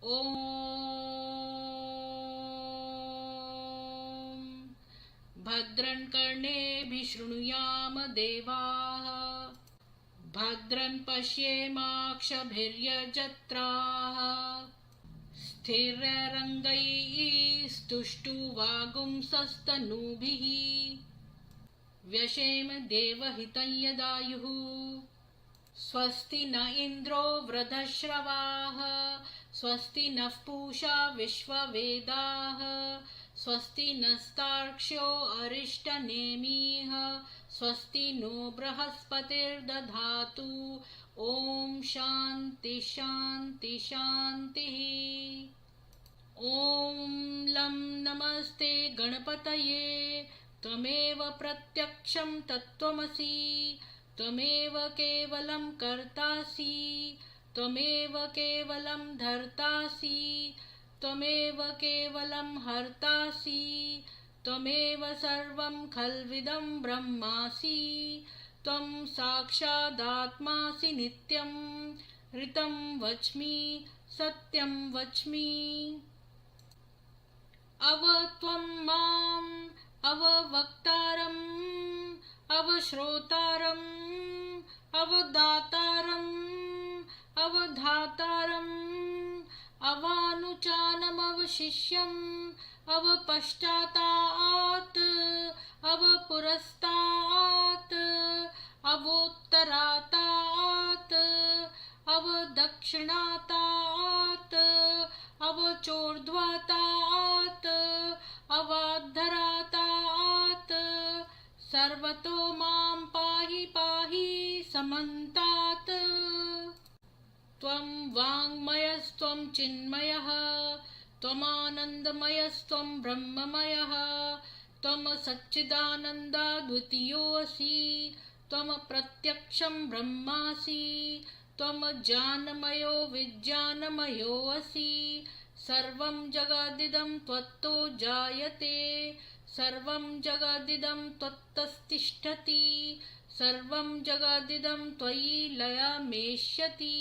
ॐ भद्रं कर्णेभिः शृणुयाम देवाः भद्रं पश्येमाक्षभिर्यजत्राः स्थिरैरङ्गैः स्तुष्टुवागुंसस्तनूभिः व्यशेम देवहितं यदायुः स्वस्ति न इन्द्रो वृद्धश्रवाः स्वस्ति नः पूषा विश्ववेदाः स्वस्ति नस्तार्क्ष्यो अरिष्टनेमिः स्वस्ति नो बृहस्पतिर्दधातु ॐ शान्ति शान्ति शान्तिः। ॐ लं नमस्ते गणपतये त्वमेव प्रत्यक्षं तत्त्वमसि त्वमेव केवलं कर्तासि त्वमेव केवलं धर्तासि त्वमेव केवलं हर्तासि त्वमेव सर्वं खल्विदं ब्रह्मासि त्वं साक्षादात्मासि नित्यं ऋतं वच्मि सत्यं वच्मि। अव त्वं माम् अववक्तारम् अवश्रोतारम् अवदातारम् अवधातारम् अवानुचानमवशिष्यम् अवपश्चातात् अवपुरस्तात् अवोत्तरातात् अवदक्षिणातात् अवचोर्ध्वातात् अवाद्धरातात् सर्वतो मां पाहि पाहि समन्तात्। त्वं वाङ्मयस्त्वं चिन्मयः त्वमानन्दमयस्त्वं ब्रह्ममयः त्वं सच्चिदानन्दाद्वितीयोऽसि त्वं प्रत्यक्षं ब्रह्मासि त्वं ज्ञानमयो विज्ञानमयोऽसि सर्वं जगदिदं त्वत्तो जायते सर्वं जगदिदं त्वत्तस्तिष्ठति सर्वं जगदिदं त्वयि लयमेष्यति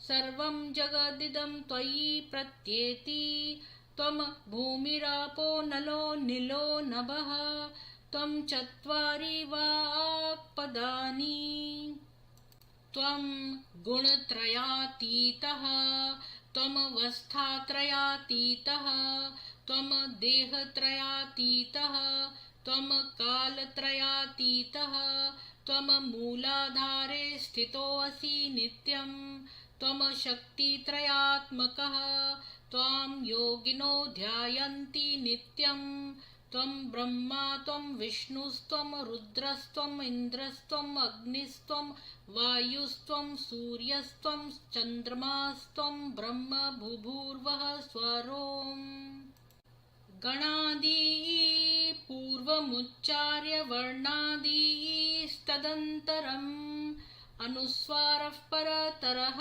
सर्वं जगदिदं त्वयि प्रत्येति त्वं भूमिरापो नलो निलो नभः त्वं चत्वारि वाक्पदानि त्वं गुणत्रयातीतः त्वमवस्थात्रयातीतः त्वं देहत्रयातीतः त्वं कालत्रयातीतः त्वं मूलाधारे स्थितोऽसि नित्यं त्वं शक्तित्रयात्मकः त्वां योगिनो ध्यायन्ति नित्यं त्वं ब्रह्मा त्वं विष्णुस्त्वं रुद्रस्त्वम् इन्द्रस्त्वम् अग्निस्त्वं वायुस्त्वं सूर्यस्त्वं चन्द्रमास्त्वं ब्रह्म भूभुवः स्वरोम् गणादीः पूर्वमुच्चार्य वर्णादीस्तदन्तरम् अनुस्वारः परतरः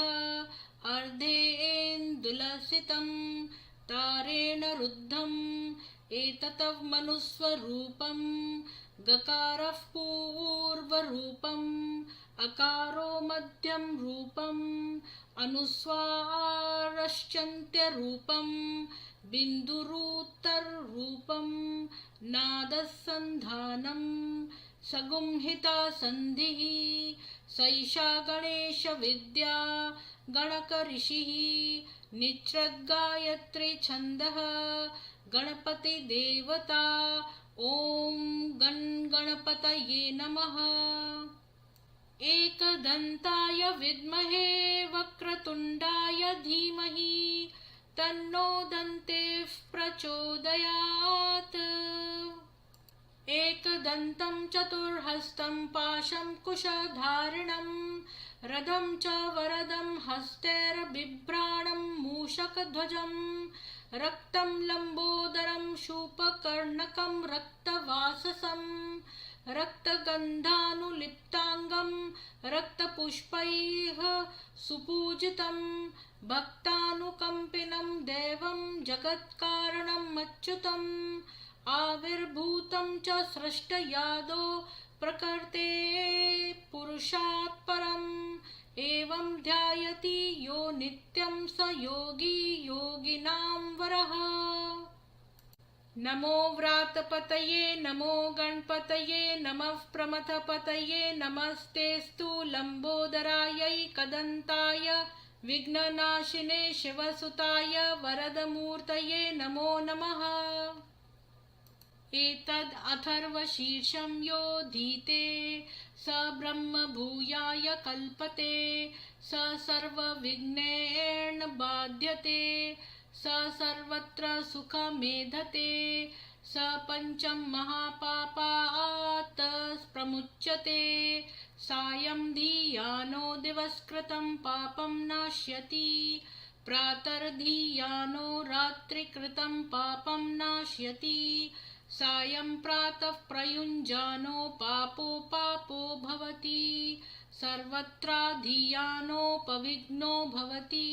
अर्धेन्दुलसितं तारेण रुद्धम् एतत् मनुस्वरूपं गकारः पूर्वरूपम् अकारो मध्यम रूपम् अनुस्वारश्चन्त्यरूपम् बिन्दुरुत्तररूपम् नादसन्धानम् सगुंहिता सन्धिः सैषा गणेश विद्या गणकऋषिः निच्रद्गायत्री छन्दः गणपति देवता ॐ गणपतये नमः। एकदन्ताय विद्महे वक्रतुण्डाय धीमहि तन्नो दन्तेः प्रचोदयात्। एकदन्तं चतुर्हस्तं पाशं कुशधारिणं रथं च वरदं हस्तैर्बिभ्राणं मूषकध्वजं रक्तं लम्बोदरं शूपकर्णकं रक्तवाससं रक्तगन्धानुलिप्ताङ्गं रक्तपुष्पैः सुपूजितं भक्तानुकम्पिनं देवं जगत्कारणम् अच्युतम् आविर्भूतं च सृष्टयादो प्रकृते पुरुषात् परम् एवं ध्यायति यो नित्यं स योगी योगिनां वरः। नमो व्रातपतये नमो गणपतये नमः प्रमथपतये नमस्तेस्तु लंबोदरायै कदन्ताय विघ्ननाशिने शिवसुताय वरदमूर्तये नमो नमः। एतद् अथर्वशीर्षं यो धीते स ब्रह्म भूयाय कल्पते स सर्वविघ्नैर्न बाध्यते स सर्वत्र सुखमेधते स पञ्चम महापापात् प्रमुच्यते सायं धियानो दिवसकृतं पापं नाश्यति प्रातर्धियानो रात्रिकृतं पापं नाश्यति सायं प्रातः प्रयुञ्जानो पापो भवति सर्वत्राधियानोपविघ्नो भवति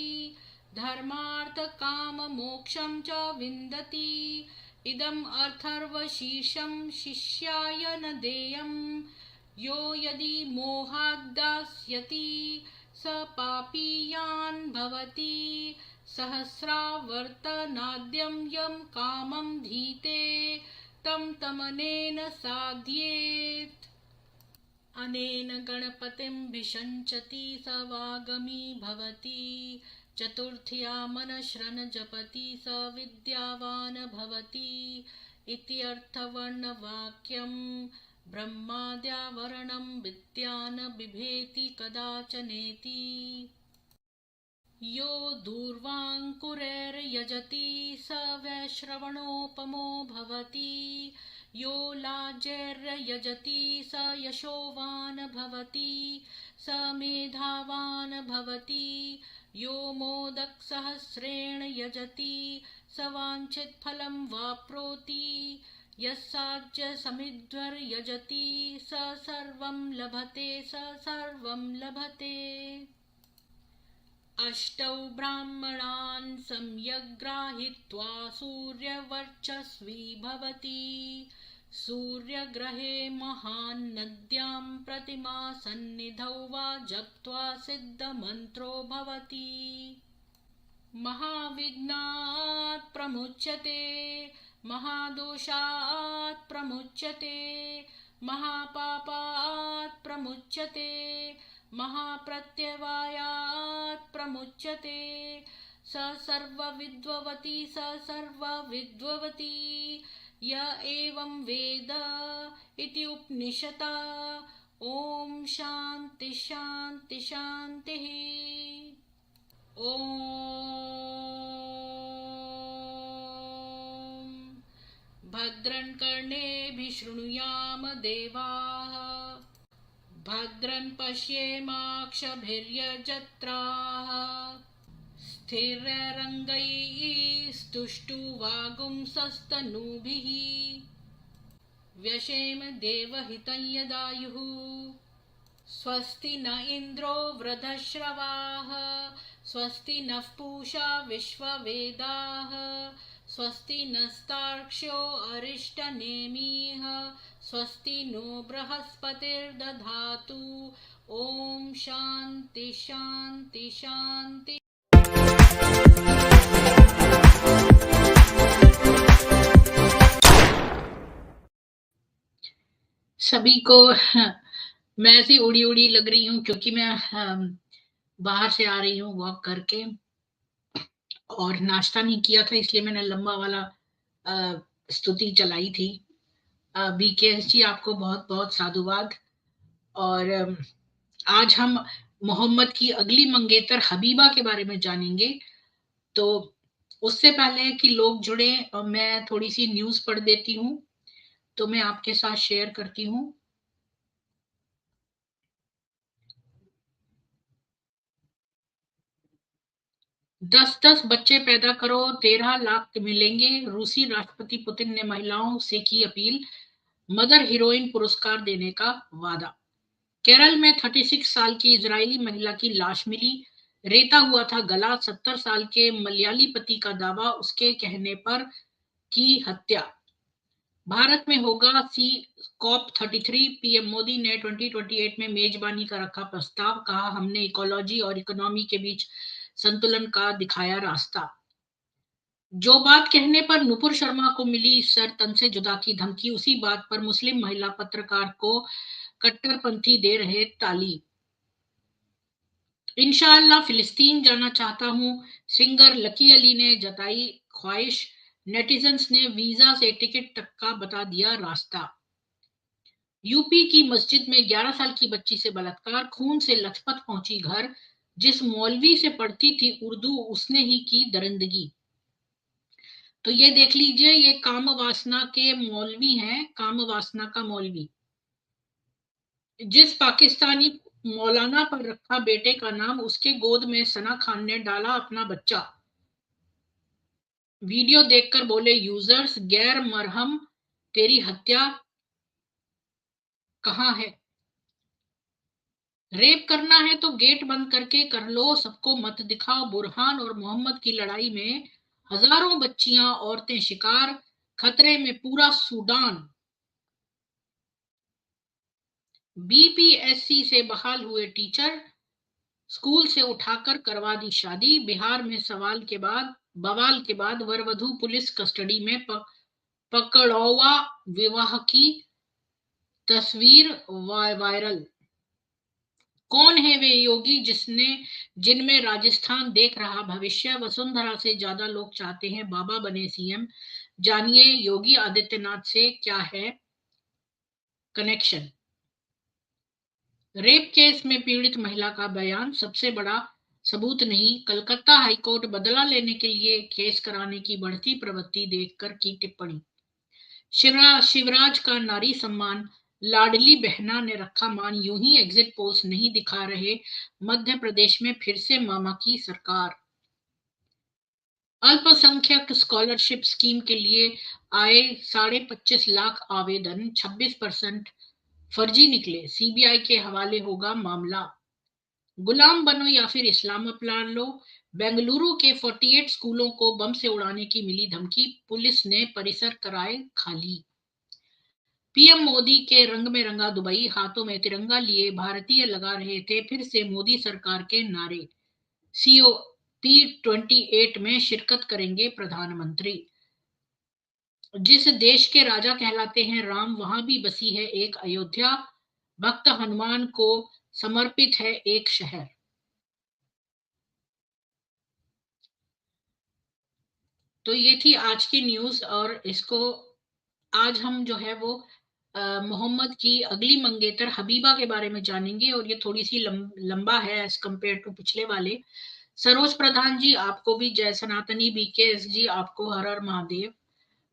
धर्मार्थ काम मोक्षं च विन्दति इदम् अथर्वशीर्षं शिष्याय न देयं यो यदि मोहाद्दास्यति स पापीयान् भवति सहस्रावर्तनाद्यं यं कामं धीते तं तमनेन साध्येत्। अनेन गणपतिं विषञ्चति स वागमी भवति चतुर्थ्या मनश्रन जपति स विद्यावान् भवति इति अर्थवर्णवाक्यं ब्रह्माद्यावरणं विद्यान् बिभेति कदाचनेति। यो दूर्वाङ्कुरैर्यजति स वैश्रवणोपमो भवति यो लाजैर्यजति स यशोवान् भवति स मेधावान् भवति यो मोदकसहस्रेण यजति स वाञ्छितफलं वाप्नोति यस्साज्यसमिध्वर्यजति स सर्वं लभते। अष्टौ ब्राह्मणान् सम्यग्राहीत्वा सूर्यवर्चस्वी भवति सूर्यग्रहे महान्नद्यां प्रतिमा सन्निधौ वा जप्त्वा सिद्धमन्त्रो भवति महाविघ्नात् प्रमुच्यते महादोषात् प्रमुच्यते महापापात् प्रमुच्यते महाप्रत्यवायात् प्रमुच्यते स सर्वविद्ववति य एवं वेद इति उपनिषता। ओम शांति शांति शांतिः। ओम भद्रं कर्णेभिः शृणुयाम देवाः भद्रं पश्येमाक्षभिर्यजत्राः स्थिरैरङ्गैः स्तुष्टुवागुंसस्तनूभिः व्यशेम देवहितं यदायुः स्वस्ति न इन्द्रो वृद्धश्रवाः स्वस्ति नः पूषा विश्ववेदाः स्वस्ति नस्तार्क्ष्यो अरिष्टनेमिः स्वस्ति नो बृहस्पतिर्दधातु। ओम शांति शांति शांति। सभी को मैं ऐसी उड़ी उड़ी लग रही हूँ क्योंकि मैं बाहर से आ रही हूँ वॉक करके और नाश्ता नहीं किया था, इसलिए मैंने लंबा वाला स्तुति चलाई थी। बीकेएस जी आपको बहुत बहुत साधुवाद। और आज हम मोहम्मद की अगली मंगेतर हबीबा के बारे में जानेंगे। तो उससे पहले कि लोग जुड़े मैं थोड़ी सी न्यूज पढ़ देती हूँ, तो मैं आपके साथ शेयर करती हूँ। दस बच्चे पैदा करो 13 लाख मिलेंगे, रूसी राष्ट्रपति पुतिन ने महिलाओं से की अपील, मदर हीरोइन पुरस्कार देने का वादा। केरल में 36 साल की इजरायली महिला की लाश मिली, रेता हुआ था गला, 70 साल के मलयाली पति का दावा, उसके कहने पर की हत्या। भारत में होगा COP33, पीएम मोदी ने 2028 में मेजबानी का रखा प्रस्ताव, कहा हमने इकोलॉजी और इकोनॉमी के बीच संतुलन का दिखाया रास्ता। जो बात कहने पर नुपुर शर्मा को मिली सर तन से जुदा की धमकी, उसी बात पर मुस्लिम महिला पत्रकार को कट्टरपंथी दे रहे ताली। इंशाअल्लाह फिलिस्तीन जाना चाहता हूं, सिंगर लकी अली ने जताई ख्वाहिश। नेटिजन्स ने वीजा से टिकट तक का बता दिया रास्ता। यूपी की मस्जिद में 11 साल की बच्ची से बलात्कार, खून से लथपथ पहुंची घर। जिस मौलवी से पढ़ती थी उर्दू उसने ही की दरिंदगी। तो ये देख लीजिए, ये काम वासना के मौलवी हैं, काम वासना का मौलवी। जिस पाकिस्तानी मौलाना पर रखा बेटे का नाम, उसके गोद में सना खान ने डाला अपना बच्चा। वीडियो देखकर बोले यूजर्स, गैर मरहम तेरी हत्या कहां है। रेप करना है तो गेट बंद करके कर लो, सबको मत दिखाओ। बुरहान और मोहम्मद की लड़ाई में हजारों बच्चियां औरतें शिकार, खतरे में पूरा सूडान। बीपीएससी से बहाल हुए टीचर, स्कूल से उठाकर करवा दी शादी। बिहार में बवाल के बाद वर वधू पुलिस कस्टडी में, पकड़ौवा विवाह की तस्वीर वायरल। कौन है वे योगी जिनमें राजस्थान देख रहा भविष्य। वसुंधरा से ज्यादा लोग चाहते हैं बाबा बने सीएम। जानिए योगी आदित्यनाथ से क्या है कनेक्शन। रेप केस में पीड़ित महिला का बयान सबसे बड़ा सबूत नहीं। कलकत्ता हाईकोर्ट बदला लेने के लिए केस कराने की बढ़ती प्रवृत्ति देखकर की टिप्पणी। शिवराज का नारी सम्मान, लाडली बहना ने रखा मान। यूं ही एग्जिट पोल्स नहीं दिखा रहे मध्य प्रदेश में फिर से मामा की सरकार। अल्पसंख्यक स्कॉलरशिप स्कीम के लिए आए 25.5 लाख आवेदन, 26% फर्जी निकले। सीबीआई के हवाले होगा मामला। गुलाम बनो या फिर इस्लाम अपना लो। बेंगलुरु के 48 स्कूलों को बम से उड़ाने की मिली धमकी, पुलिस ने परिसर कराए खाली। पीएम मोदी के रंग में रंगा दुबई, हाथों में तिरंगा लिए भारतीय लगा रहे थे फिर से मोदी सरकार के नारे। COP28 में शिरकत करेंगे प्रधानमंत्री। जिस देश के राजा कहलाते हैं राम, वहां भी बसी है एक अयोध्या। भक्त हनुमान को समर्पित है एक शहर। तो ये थी आज की न्यूज, और इसको आज हम जो है वो मोहम्मद की अगली मंगेतर हबीबा के बारे में जानेंगे, और ये थोड़ी सी लंबा है एज कंपेयर टू पिछले वाले। सरोज प्रधान जी आपको भी जय, सनातनी BKS जी आपको हर हर Mahadev.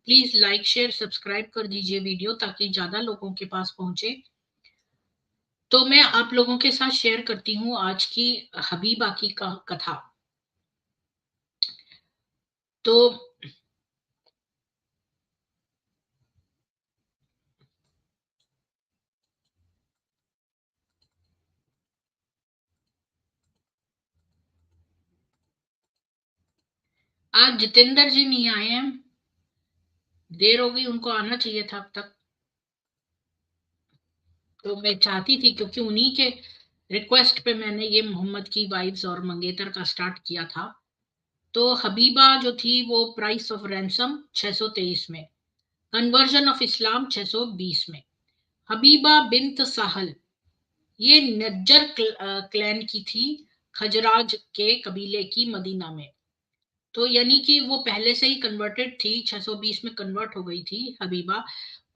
Please like share subscribe कर दीजिए वीडियो ताकि ज्यादा लोगों के पास पहुंचे। तो मैं आप लोगों के साथ शेयर करती हूँ आज की हबीबा की कथा। तो आज जितेंद्र जी नहीं आए हैं, देर हो गई, उनको आना चाहिए था अब तक। तो मैं चाहती थी, क्योंकि उन्हीं के रिक्वेस्ट पे मैंने ये मोहम्मद की वाइफ्स और मंगेतर का स्टार्ट किया था। तो हबीबा जो थी वो प्राइस ऑफ रैंसम 623 में, कन्वर्जन ऑफ इस्लाम 620 में। हबीबा बिन्त साहल ये नज्जर क्लैन की थी, खजराज के कबीले की, मदीना में। तो यानी कि वो पहले से ही कन्वर्टेड थी, 620 में कन्वर्ट हो गई थी हबीबा।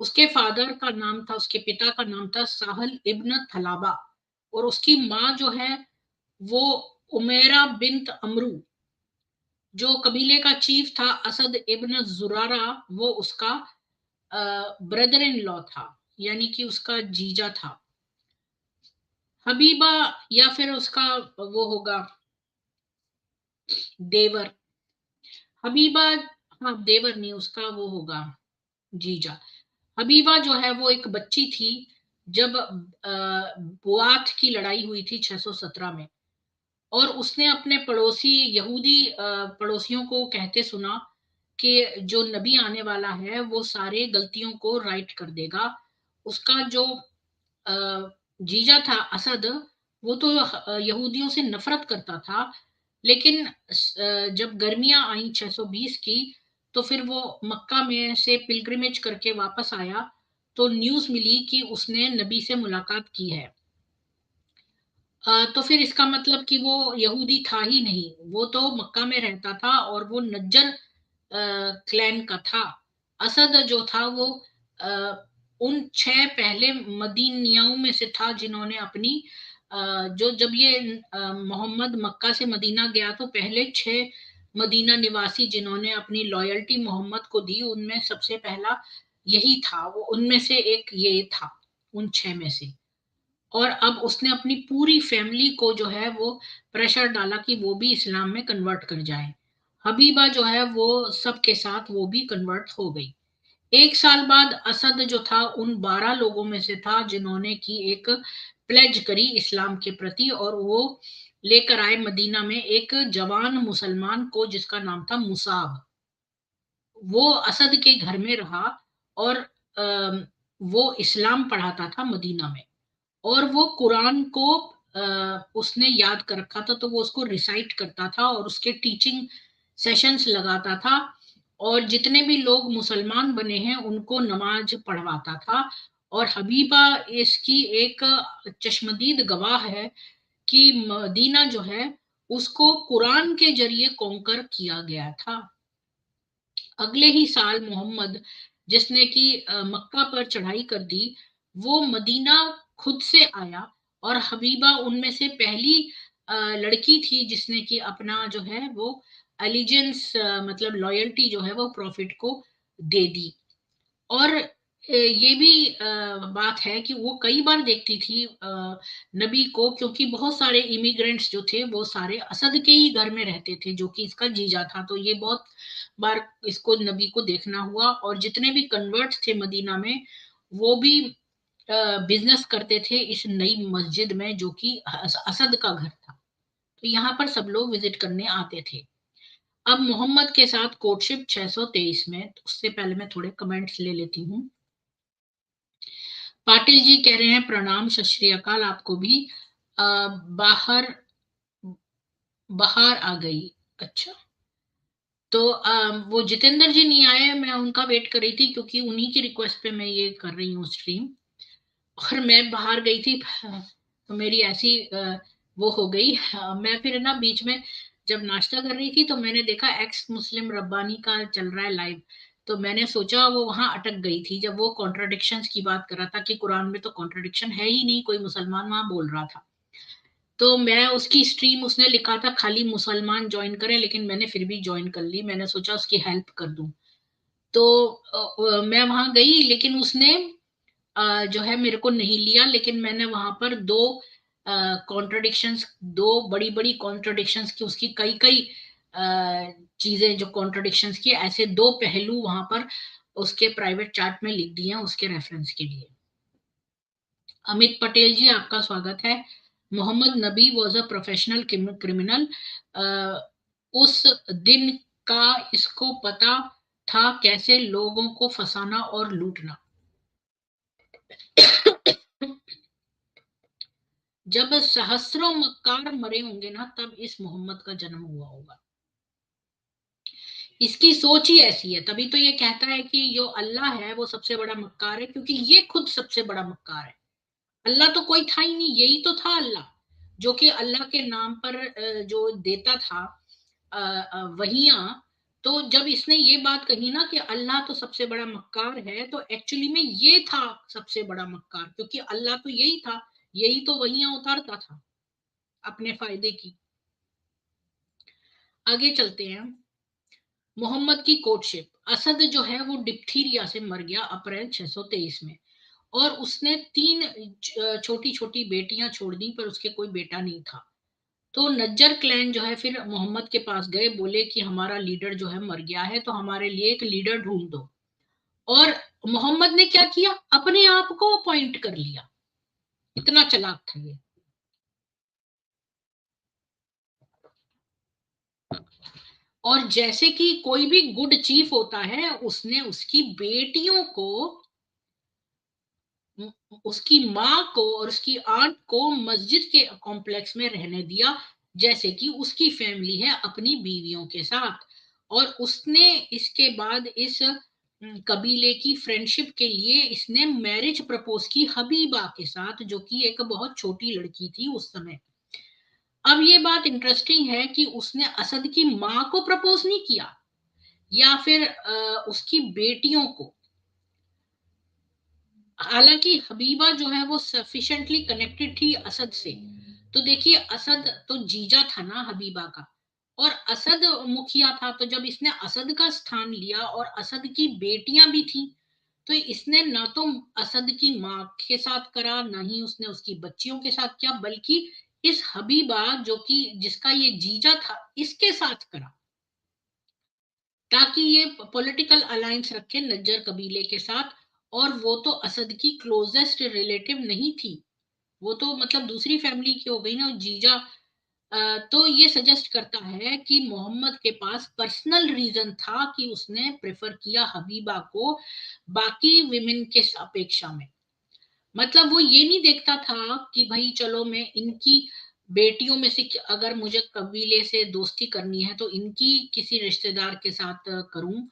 उसके फादर का नाम था, उसके पिता का नाम था साहल इब्न थलाबा, और उसकी माँ जो है वो उमेरा बिन्त अमरू। जो कबीले का चीफ था असद इब्न जुरारा, वो उसका ब्रदर इन लॉ था, यानी कि उसका जीजा था। हबीबा या फिर उसका वो होगा देवर। हबीबा, हाँ देवर नहीं, उसका वो होगा जीजा। हबीबा जो है वो एक बच्ची थी जब बुआत की लड़ाई हुई थी 617 में, और उसने अपने पड़ोसी यहूदी पड़ोसियों को कहते सुना कि जो नबी आने वाला है वो सारे गलतियों को राइट कर देगा। उसका जो जीजा था असद, वो तो यहूदियों से नफरत करता था, लेकिन जब गर्मियां आई 620 की, तो फिर वो मक्का में से पिलग्रिमेज करके वापस आया, तो न्यूज मिली कि उसने नबी से मुलाकात की है। तो फिर इसका मतलब कि वो यहूदी था ही नहीं, वो तो मक्का में रहता था और वो नज्जर क्लैन का था। असद जो था वो अ, उन 6 पहले मदीनियाओं में से था जिन्होंने अपनी जो जब ये मोहम्मद मक्का से मदीना गया तो पहले 6 मदीना निवासी जिन्होंने अपनी लॉयल्टी मोहम्मद को दी, उनमें सबसे पहला यही था, वो उनमें से एक ये था, उन 6 में से। और अब उसने अपनी पूरी फैमिली को जो है वो प्रेशर डाला कि वो भी इस्लाम में कन्वर्ट कर जाए। हबीबा जो है वो सबके साथ वो भी कन्वर्ट हो गई। 1 साल बाद असद जो था उन 12 लोगों में से था जिन्होंने की एक प्लेज करी इस्लाम के प्रति, और वो लेकर आए मदीना में एक जवान मुसलमान को जिसका नाम था मुसाब। वो असद के घर में रहा और वो इस्लाम पढ़ाता था मदीना में, और वो कुरान को उसने याद कर रखा था, तो वो उसको रिसाइट करता था और उसके टीचिंग सेशंस लगाता था, और जितने भी लोग मुसलमान बने हैं उनको नमाज पढ़वाता था। और हबीबा इसकी एक चश्मदीद गवाह है कि मदीना जो है उसको कुरान के जरिए कॉन्कर किया गया था। अगले ही साल मोहम्मद, जिसने कि मक्का पर चढ़ाई कर दी, वो मदीना खुद से आया, और हबीबा उनमें से पहली लड़की थी जिसने कि अपना जो है वो एलिजेंस मतलब लॉयल्टी जो है वो प्रॉफिट को दे दी। और ये भी बात है कि वो कई बार देखती थी नबी को, क्योंकि बहुत सारे इमिग्रेंट्स जो थे वो सारे असद के ही घर में रहते थे जो कि इसका जीजा था, तो ये बहुत बार इसको नबी को देखना हुआ। और जितने भी कन्वर्ट थे मदीना में वो भी बिजनेस करते थे इस नई मस्जिद में जो कि असद का घर था, तो यहाँ पर सब लोग विजिट करने आते थे। अब मोहम्मद के साथ कोर्टशिप 623 में, तो उससे पहले मैं थोड़े कमेंट्स ले लेती हूँ। पाटिल जी कह रहे हैं प्रणाम, सत श्री अकाल आपको भी। बाहर बाहर आ गई। अच्छा, तो वो जितेंद्र जी नहीं आए, मैं उनका वेट कर रही थी क्योंकि उन्हीं की रिक्वेस्ट पे मैं ये कर रही हूँ स्ट्रीम, और मैं बाहर गई थी, तो मेरी ऐसी वो हो गई। मैं फिर ना बीच में जब नाश्ता कर रही थी तो मैंने देखा एक्स मुस्लिम रब्बानी का चल रहा है लाइव, तो मैंने सोचा वो वहां अटक गई थी जब वो कॉन्ट्राडिक्शंस की बात कर रहा था कि कुरान में तो कॉन्ट्राडिक्शन है ही नहीं, कोई मुसलमान वहां बोल रहा था। तो मैं उसकी स्ट्रीम, उसने लिखा था खाली मुसलमान ज्वाइन करें, लेकिन मैंने फिर भी ज्वाइन कर ली, मैंने सोचा उसकी हेल्प कर दूं। तो मैं वहां गई, लेकिन उसने जो है मेरे को नहीं लिया, लेकिन मैंने वहां पर दो कॉन्ट्रडिक्शंस, दो बड़ी बड़ी कॉन्ट्रडिक्शंस की, उसकी कई कई चीजें जो कॉन्ट्रडिक्शंस की, ऐसे दो पहलू वहां पर उसके प्राइवेट चैट में लिख दिए हैं उसके रेफरेंस के लिए। अमित पटेल जी आपका स्वागत है। मोहम्मद नबी वॉज अ प्रोफेशनल क्रिमिनल। उस दिन का इसको पता था कैसे लोगों को फंसाना और लूटना। जब सहस्रों मक्कार मरे होंगे ना, तब इस मोहम्मद का जन्म हुआ होगा। इसकी सोच ही ऐसी है, तभी तो ये कहता है कि जो अल्लाह है वो सबसे बड़ा मक्कार है, क्योंकि ये खुद सबसे बड़ा मक्कार है। अल्लाह तो कोई था ही नहीं, यही तो था अल्लाह, जो कि अल्लाह के नाम पर जो देता था वहियां। तो जब इसने ये बात कही ना कि अल्लाह तो सबसे बड़ा मक्कार है, तो एक्चुअली में ये था सबसे बड़ा मक्कार, क्योंकि अल्लाह तो यही था, यही तो वहियां उतारता था अपने फायदे की। आगे चलते हैं। मोहम्मद की कोर्टशिप। असद जो है वो डिप्थीरिया से मर गया अप्रैल 623 में, और उसने 3 छोटी छोटी बेटियां छोड़ दी, पर उसके कोई बेटा नहीं था। तो नज्जर क्लैन जो है फिर मोहम्मद के पास गए, बोले कि हमारा लीडर जो है मर गया है, तो हमारे लिए एक लीडर ढूंढ दो। और मोहम्मद ने क्या किया, अपने आप को अपॉइंट कर लिया। इतना चालाक था ये। और जैसे कि कोई भी गुड चीफ होता है, उसने उसकी बेटियों को, उसकी माँ को और उसकी आंट को मस्जिद के कॉम्प्लेक्स में रहने दिया, जैसे कि उसकी फैमिली है अपनी बीवियों के साथ। और उसने इसके बाद इस कबीले की फ्रेंडशिप के लिए इसने मैरिज प्रपोज की हबीबा के साथ, जो कि एक बहुत छोटी लड़की थी उस समय। अब ये बात इंटरेस्टिंग है कि उसने असद की मां को प्रपोज नहीं किया या फिर उसकी बेटियों को। हालांकि हबीबा जो है वो सफिशिएंटली कनेक्टेड थी असद से। तो देखिए, असद तो जीजा था ना हबीबा का, और असद मुखिया था। तो जब इसने असद का स्थान लिया और असद की बेटियां भी थी, तो इसने ना तो असद की माँ के साथ करा, ना ही उसने उसकी बच्चियों के साथ किया, बल्कि इस हबीबा जो कि जिसका ये जीजा था इसके साथ करा, ताकि ये पॉलिटिकल अलायंस रखे नज्जर कबीले के साथ। और वो तो असद की क्लोजेस्ट रिलेटिव नहीं थी, वो तो मतलब दूसरी फैमिली की हो गई ना जीजा। तो ये सजेस्ट करता है कि मोहम्मद के पास पर्सनल रीजन था कि उसने प्रेफर किया हबीबा को बाकी विमेन के अपेक्षा में। मतलब वो ये नहीं देखता था कि भाई चलो मैं इनकी बेटियों में से अगर मुझे कबीले से दोस्ती करनी है तो इनकी किसी रिश्तेदार के साथ करूं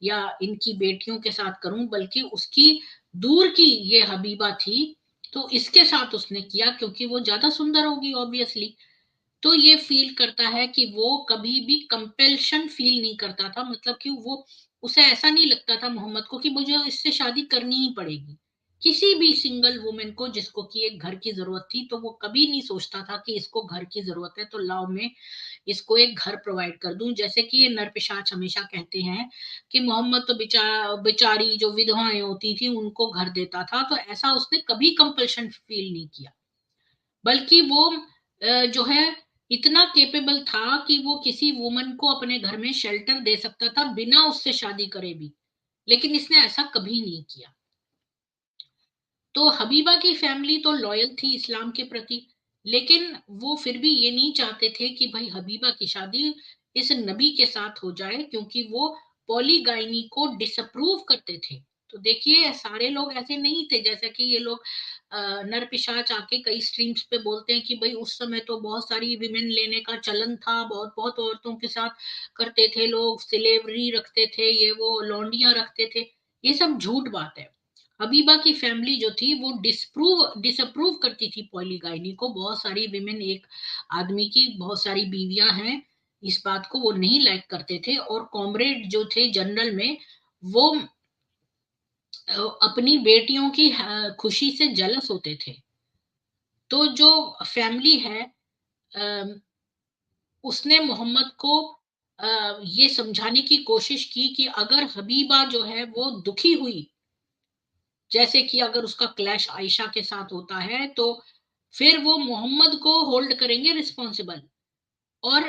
या इनकी बेटियों के साथ करूं, बल्कि उसकी दूर की ये हबीबा थी तो इसके साथ उसने किया क्योंकि वो ज्यादा सुंदर होगी ऑब्वियसली। तो ये फील करता है कि वो कभी भी कंपेल्शन फील नहीं करता था, मतलब कि वो उसे ऐसा नहीं लगता था मोहम्मद को कि मुझे इससे शादी करनी ही पड़ेगी। किसी भी सिंगल वुमेन को जिसको कि एक घर की जरूरत थी, तो वो कभी नहीं सोचता था कि इसको घर की जरूरत है तो लाओ मैं इसको एक घर प्रोवाइड कर दूं। जैसे कि ये नरपिशाच हमेशा कहते हैं कि मोहम्मद तो बेचारी जो विधवाएं होती थी उनको घर देता था, तो ऐसा उसने कभी कंपल्शन फील नहीं किया। बल्कि वो जो है इतना केपेबल था कि वो किसी वुमन को अपने घर में शेल्टर दे सकता था बिना उससे शादी करे भी, लेकिन इसने ऐसा कभी नहीं किया। तो हबीबा की फैमिली तो लॉयल थी इस्लाम के प्रति, लेकिन वो फिर भी ये नहीं चाहते थे कि भाई हबीबा की शादी इस नबी के साथ हो जाए, क्योंकि वो पॉलीगाइनी को डिसअप्रूव करते थे। तो देखिए, सारे लोग ऐसे नहीं थे जैसा कि ये लोग नरपिशाच आके कई स्ट्रीम्स पे बोलते हैं कि भाई उस समय तो बहुत सारी विमेन लेने का चलन था, बहुत बहुत औरतों के साथ करते थे लोग, सिलेवरी रखते थे, ये वो लौंडियां रखते थे। ये सब झूठ बात है। हबीबा की फैमिली जो थी वो डिसअप्रूव करती थी पॉलीगाइनी को। बहुत सारी विमेन, एक आदमी की बहुत सारी बीवियां हैं, इस बात को वो नहीं लाइक करते थे। और कॉमरेड जो थे जनरल में, वो अपनी बेटियों की खुशी से जलस होते थे। तो जो फैमिली है उसने मोहम्मद को ये समझाने की कोशिश की कि अगर हबीबा जो है वो दुखी हुई, जैसे कि अगर उसका क्लैश आयशा के साथ होता है, तो फिर वो मोहम्मद को होल्ड करेंगे रिस्पॉन्सिबल। और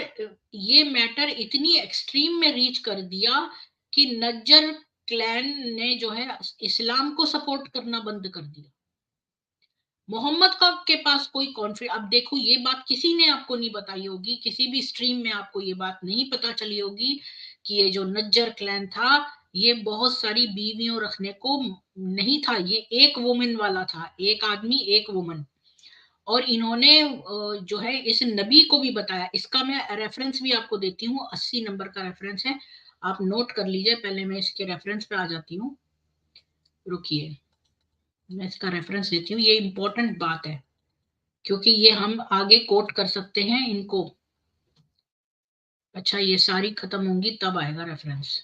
ये मैटर इतनी एक्सट्रीम में रीच कर दिया कि नज्जर क्लैन ने जो है इस्लाम को सपोर्ट करना बंद कर दिया। मोहम्मद का के पास कोई कॉन्फ्लिक्ट, अब देखो ये बात किसी ने आपको नहीं बताई होगी, किसी भी स्ट्रीम में आपको ये बात नहीं पता चली होगी कि ये जो नज्जर क्लैन था ये बहुत सारी बीवियों रखने को नहीं था, ये एक वुमेन वाला था, एक आदमी एक वुमन। और इन्होंने जो है इस नबी को भी बताया। इसका मैं रेफरेंस भी आपको देती हूँ, 80 नंबर का रेफरेंस है, आप नोट कर लीजिए। पहले मैं इसके रेफरेंस पे आ जाती हूँ, रुकिए, मैं इसका रेफरेंस देती हूँ, ये इंपॉर्टेंट बात है क्योंकि ये हम आगे कोट कर सकते हैं इनको। अच्छा, ये सारी खत्म होंगी तब आएगा रेफरेंस,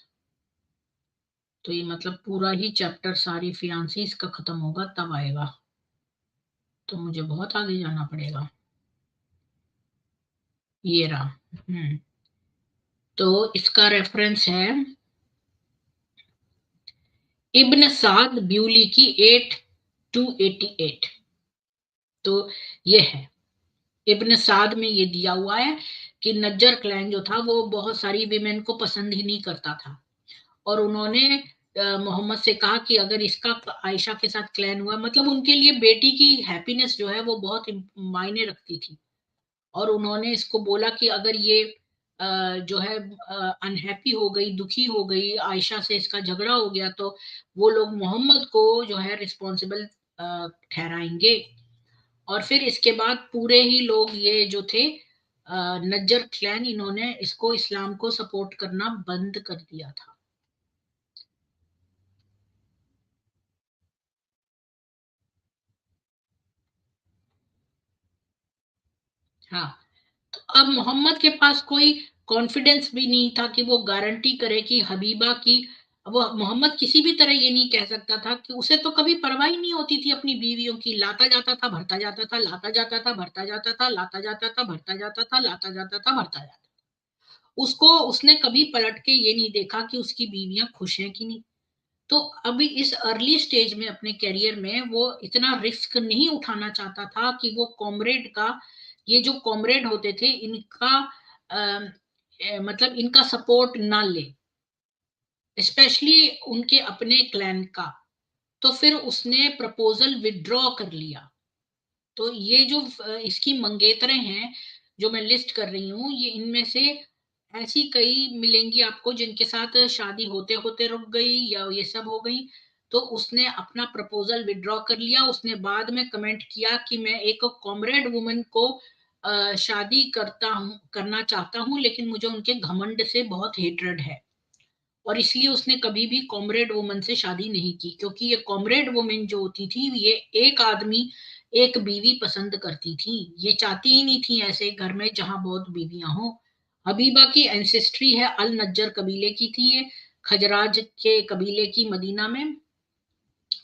तो ये मतलब पूरा ही चैप्टर सारी फियांसीज का खत्म होगा तब आएगा, तो मुझे बहुत आगे जाना पड़ेगा। ये रहा। तो इसका रेफरेंस है इब्न साद ब्यूली की 8-88। तो ये है, इब्न साद में ये दिया हुआ है कि नज्जर क्लैन जो था वो बहुत सारी विमेन को पसंद ही नहीं करता था, और उन्होंने मोहम्मद से कहा कि अगर इसका आयशा के साथ क्लैन हुआ, मतलब उनके लिए बेटी की हैप्पीनेस जो है वो बहुत मायने रखती थी। और उन्होंने इसको बोला कि अगर ये जो है अनहैप्पी हो गई, दुखी हो गई, आयशा से इसका झगड़ा हो गया, तो वो लोग मोहम्मद को जो है रिस्पॉन्सिबल ठहराएंगे। और फिर इसके बाद पूरे ही लोग ये जो थे नज्जर क्लैन, इन्होंने इसको इस्लाम को सपोर्ट करना बंद कर दिया था। हाँ, तो अब मोहम्मद के पास कोई कॉन्फिडेंस भी नहीं था कि वो गारंटी करे कि हबीबा की, वो मोहम्मद किसी भी तरह ये नहीं कह सकता था कि उसे तो कभी परवाह ही नहीं होती थी अपनी बीवियों की, लाता जाता था भरता जाता था, लाता जाता था भरता जाता था, लाता जाता था भरता जाता था, लाता जाता था भरता जाता था। उसको, उसने कभी पलट के ये नहीं देखा कि उसकी बीवियां खुश हैं कि नहीं। तो अभी इस अर्ली स्टेज में अपने करियर में वो इतना रिस्क नहीं उठाना चाहता था कि वो कॉमरेड का, ये जो कॉमरेड होते थे इनका मतलब इनका सपोर्ट ना ले, स्पेशली उनके अपने क्लैन का। तो फिर उसने प्रपोजल विड्रॉ कर लिया। तो ये जो इसकी मंगेतरें हैं जो मैं लिस्ट कर रही हूँ, ये इनमें से ऐसी कई मिलेंगी आपको जिनके साथ शादी होते होते रुक गई या ये सब हो गई। तो उसने अपना प्रपोजल विड्रॉ कर लिया। उसने बाद में कमेंट किया कि मैं एक कॉमरेड वुमन को शादी करना चाहता हूँ, लेकिन मुझे उनके घमंड से बहुत हेट्रेड है, और इसलिए उसने कभी भी कॉमरेड वुमन से शादी नहीं की, क्योंकि ये कॉमरेड वुमन जो होती थी ये एक आदमी एक बीवी पसंद करती थी, ये चाहती ही नहीं थी ऐसे घर में जहां बहुत बीवियां हो। हबीबा की एंसेस्ट्री है अल नज्जर कबीले की थी, ये खजराज के कबीले की मदीना में,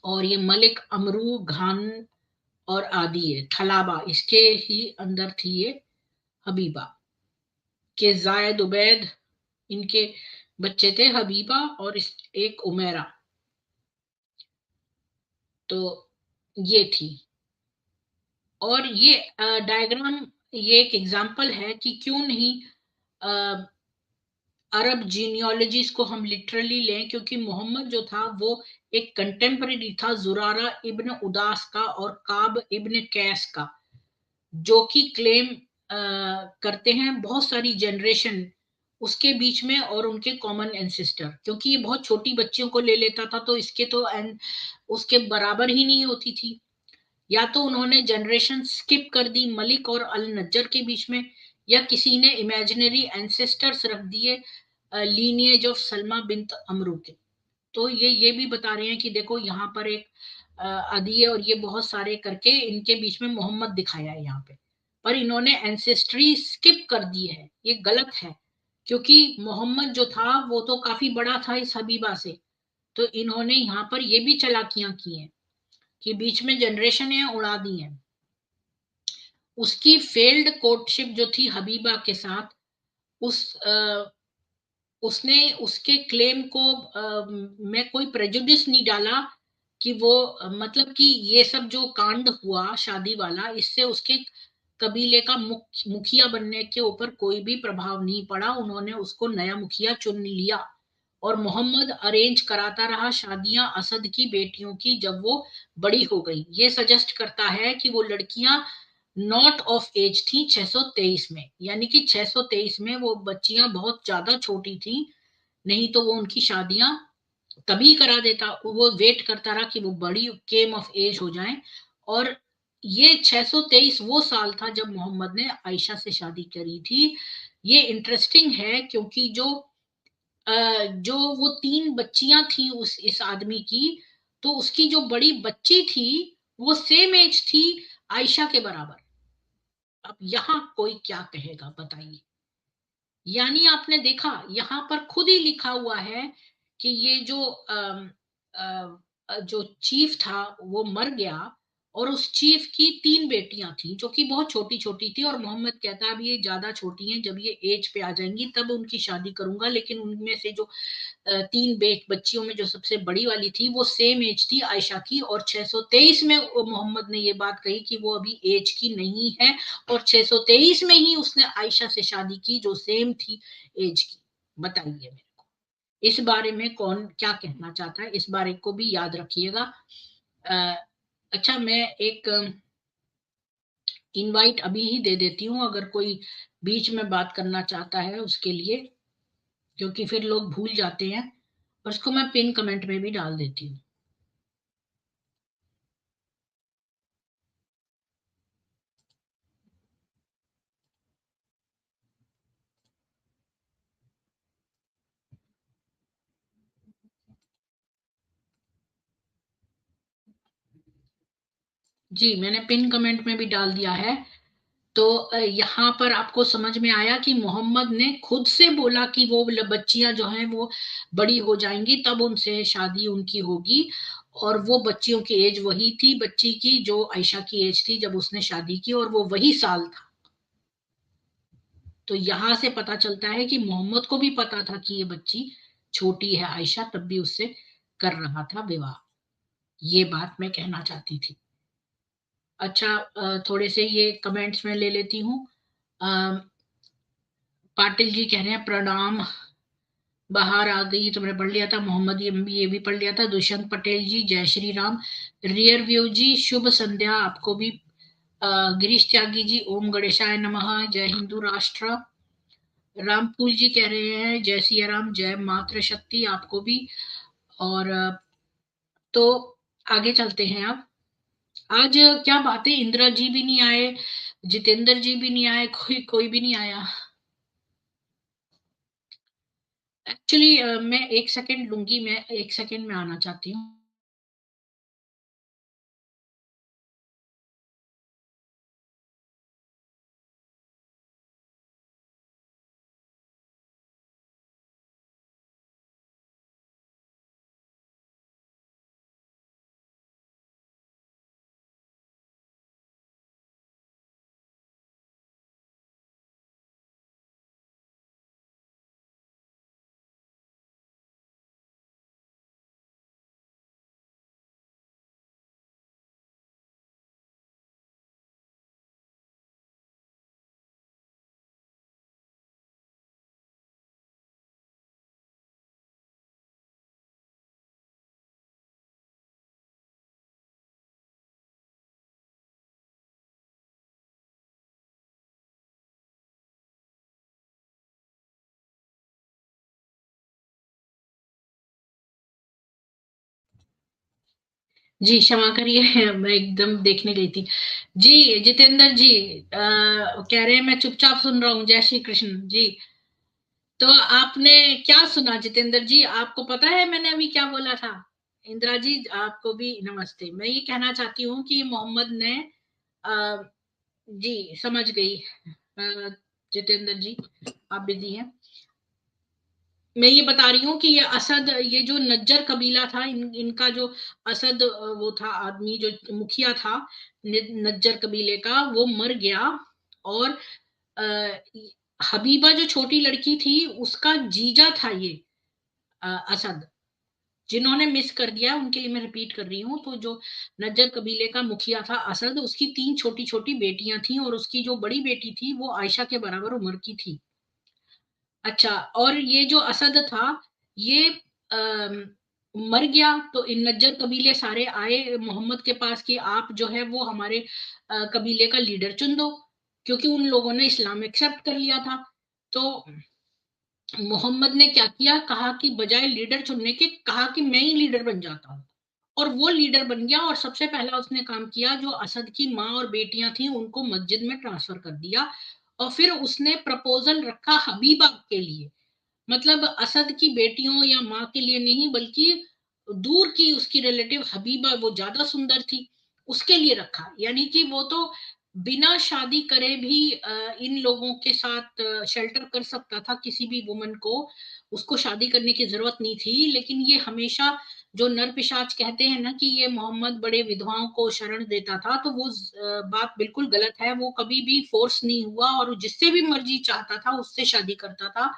और ये मलिक अमरू खान और आदि है थलाबा इसके ही अंदर थी ये हबीबा के। जायद उबैद इनके बच्चे थे, हबीबा और एक उमेरा। तो ये थी, और ये डायग्राम, ये एक एग्जांपल है कि क्यों नहीं अरब जीनियोलॉजीज को हम लिटरली लें, क्योंकि मोहम्मद जो था वो एक कंटेम्पररी था जुरारा इब्न उदास का और काब इब्न कैस का, जो कि क्लेम करते हैं बहुत सारी जनरेशन उसके बीच में और उनके कॉमन एंसेस्टर, क्योंकि ये बहुत छोटी बच्चियों को ले लेता था तो इसके तो उसके बराबर ही नहीं होती थी। या तो उन्होंने जनरेशन स्किप कर दी मलिक और अल नज्जर के बीच में, या किसी ने इमेजिनरी एंसेस्टर्स रख दिए lineage of Salma bint Amru के। तो ये भी बता रहे हैं कि देखो यहाँ पर एक अदी है और ये बहुत सारे करके इनके बीच में मोहम्मद दिखाया है यहाँ पे, पर इन्होंने एंसेस्ट्री स्किप कर दी है, ये गलत है। क्योंकि मोहम्मद जो था वो तो काफी बड़ा था इस हबीबा से, तो इन्होंने यहाँ पर ये भी चालाकियां की हैं कि बीच में जनरेशन है उड़ा दी है। उसकी फेल्ड कोर्टशिप जो थी हबीबा के साथ, उस उसने उसके क्लेम को में कोई प्रेजुडिस नहीं डाला कि वो मतलब कि ये सब जो कांड हुआ शादी वाला, इससे उसके कबीले का मुखिया बनने के ऊपर कोई भी प्रभाव नहीं पड़ा। उन्होंने उसको नया मुखिया चुन लिया और मोहम्मद अरेंज कराता रहा शादियां असद की बेटियों की जब वो बड़ी हो गई। ये सजेस्ट करता है कि वो लड़कियां नॉट ऑफ एज थी 623 में, यानी कि 623 में वो बच्चियां बहुत ज्यादा छोटी थी, नहीं तो वो उनकी शादियां तभी करा देता, वो वेट करता रहा कि वो बड़ी केम ऑफ एज हो जाएं। और ये 623 वो साल था जब मोहम्मद ने आयशा से शादी करी थी। ये इंटरेस्टिंग है क्योंकि जो वो तीन बच्चियां थी उस इस आदमी की, तो उसकी जो बड़ी बच्ची थी वो सेम एज थी आयशा के बराबर। अब यहां कोई क्या कहेगा बताइए। यानी आपने देखा यहां पर खुद ही लिखा हुआ है कि ये जो चीफ था वो मर गया, और उस चीफ की तीन बेटियां थी जो कि बहुत छोटी छोटी थी, और मोहम्मद कहता अब ये ज्यादा छोटी हैं, जब ये एज पे आ जाएंगी तब उनकी शादी करूंगा। लेकिन उनमें से जो तीन बच्चियों में जो सबसे बड़ी वाली थी वो सेम एज थी आयशा की, और 623 में मोहम्मद ने ये बात कही कि वो अभी एज की नहीं है, और 623 में ही उसने आयशा से शादी की जो सेम थी एज की। बताइए मेरे को इस बारे में कौन क्या कहना चाहता है, इस बारे को भी याद रखिएगा। अच्छा, मैं एक इनवाइट अभी ही दे देती हूँ अगर कोई बीच में बात करना चाहता है उसके लिए, क्योंकि फिर लोग भूल जाते हैं, और उसको मैं पिन कमेंट में भी डाल देती हूँ। जी, मैंने पिन कमेंट में भी डाल दिया है। तो यहाँ पर आपको समझ में आया कि मोहम्मद ने खुद से बोला कि वो बच्चियां जो हैं वो बड़ी हो जाएंगी तब उनसे शादी उनकी होगी। और वो बच्चियों की एज वही थी बच्ची की जो आयशा की एज थी जब उसने शादी की, और वो वही साल था। तो यहां से पता चलता है कि मोहम्मद को भी पता था कि ये बच्ची छोटी है आयशा, तब भी उससे कर रहा था विवाह। ये बात मैं कहना चाहती थी। अच्छा, थोड़े से ये कमेंट्स में ले लेती हूँ। पाटिल जी कह रहे हैं प्रणाम, बाहर आ गई, तुमने पढ़ लिया था। मोहम्मद ये भी पढ़ लिया था। दुष्यंत पटेल जी जय श्री राम। रियर व्यू जी शुभ संध्या आपको भी। गिरीश त्यागी जी ओम गणेशाय नमः, जय हिंदू राष्ट्र। रामफूल जी कह रहे हैं जय सिया राम, जय मातृ शक्ति आपको भी। और तो आगे चलते हैं अब। आज क्या बात है, इंदिरा जी भी नहीं आए, जितेंद्र जी भी नहीं आए, कोई कोई भी नहीं आया। एक्चुअली मैं एक सेकंड लूंगी, मैं एक सेकंड में आना चाहती हूँ। जी क्षमा करिए मैं एकदम देखने गई थी। जी जितेंद्र जी कह रहे हैं मैं चुपचाप सुन रहा हूँ। जय श्री कृष्ण जी। तो आपने क्या सुना जितेंद्र जी, आपको पता है मैंने अभी क्या बोला था? इंदिरा जी आपको भी नमस्ते। मैं ये कहना चाहती हूँ कि मोहम्मद ने आ, जी समझ गई। जितेंद्र जी आप बिजी हैं। मैं ये बता रही हूँ कि ये असद, ये जो नज्जर कबीला था, इनका जो असद वो था आदमी जो मुखिया था नज्जर कबीले का, वो मर गया। और अ, हबीबा जो छोटी लड़की थी उसका जीजा था ये असद, जिन्होंने मिस कर दिया उनके लिए मैं रिपीट कर रही हूँ। तो जो नज्जर कबीले का मुखिया था असद, उसकी 3 छोटी छोटी बेटियां थी और उसकी जो बड़ी बेटी थी वो आयशा के बराबर उम्र की थी। अच्छा, और ये जो असद था ये अम, मर गया। तो इन नज्जर कबीले सारे आए मोहम्मद के पास कि आप जो है वो हमारे कबीले का लीडर चुन दो, क्योंकि उन लोगों ने इस्लाम एक्सेप्ट कर लिया था। तो मोहम्मद ने क्या किया, कहा कि बजाय लीडर चुनने के कहा कि मैं ही लीडर बन जाता हूँ। और वो लीडर बन गया और सबसे पहला उसने काम किया, जो असद की माँ और बेटियां थी उनको मस्जिद में ट्रांसफर कर दिया। और फिर उसने प्रपोजल रखा हबीबा के लिए, मतलब असद की बेटियों या माँ के लिए नहीं, बल्कि दूर की उसकी रिलेटिव हबीबा, वो ज्यादा सुंदर थी, उसके लिए रखा। यानी कि वो तो बिना शादी करे भी इन लोगों के साथ शेल्टर कर सकता था किसी भी वुमन को, उसको शादी करने की जरूरत नहीं थी। लेकिन ये हमेशा जो नर पिशाच कहते हैं ना कि ये मोहम्मद बड़े विधवाओं को शरण देता था, तो वो बात बिल्कुल गलत है। वो कभी भी फोर्स नहीं हुआ और जिससे भी मर्जी चाहता था उससे शादी करता था।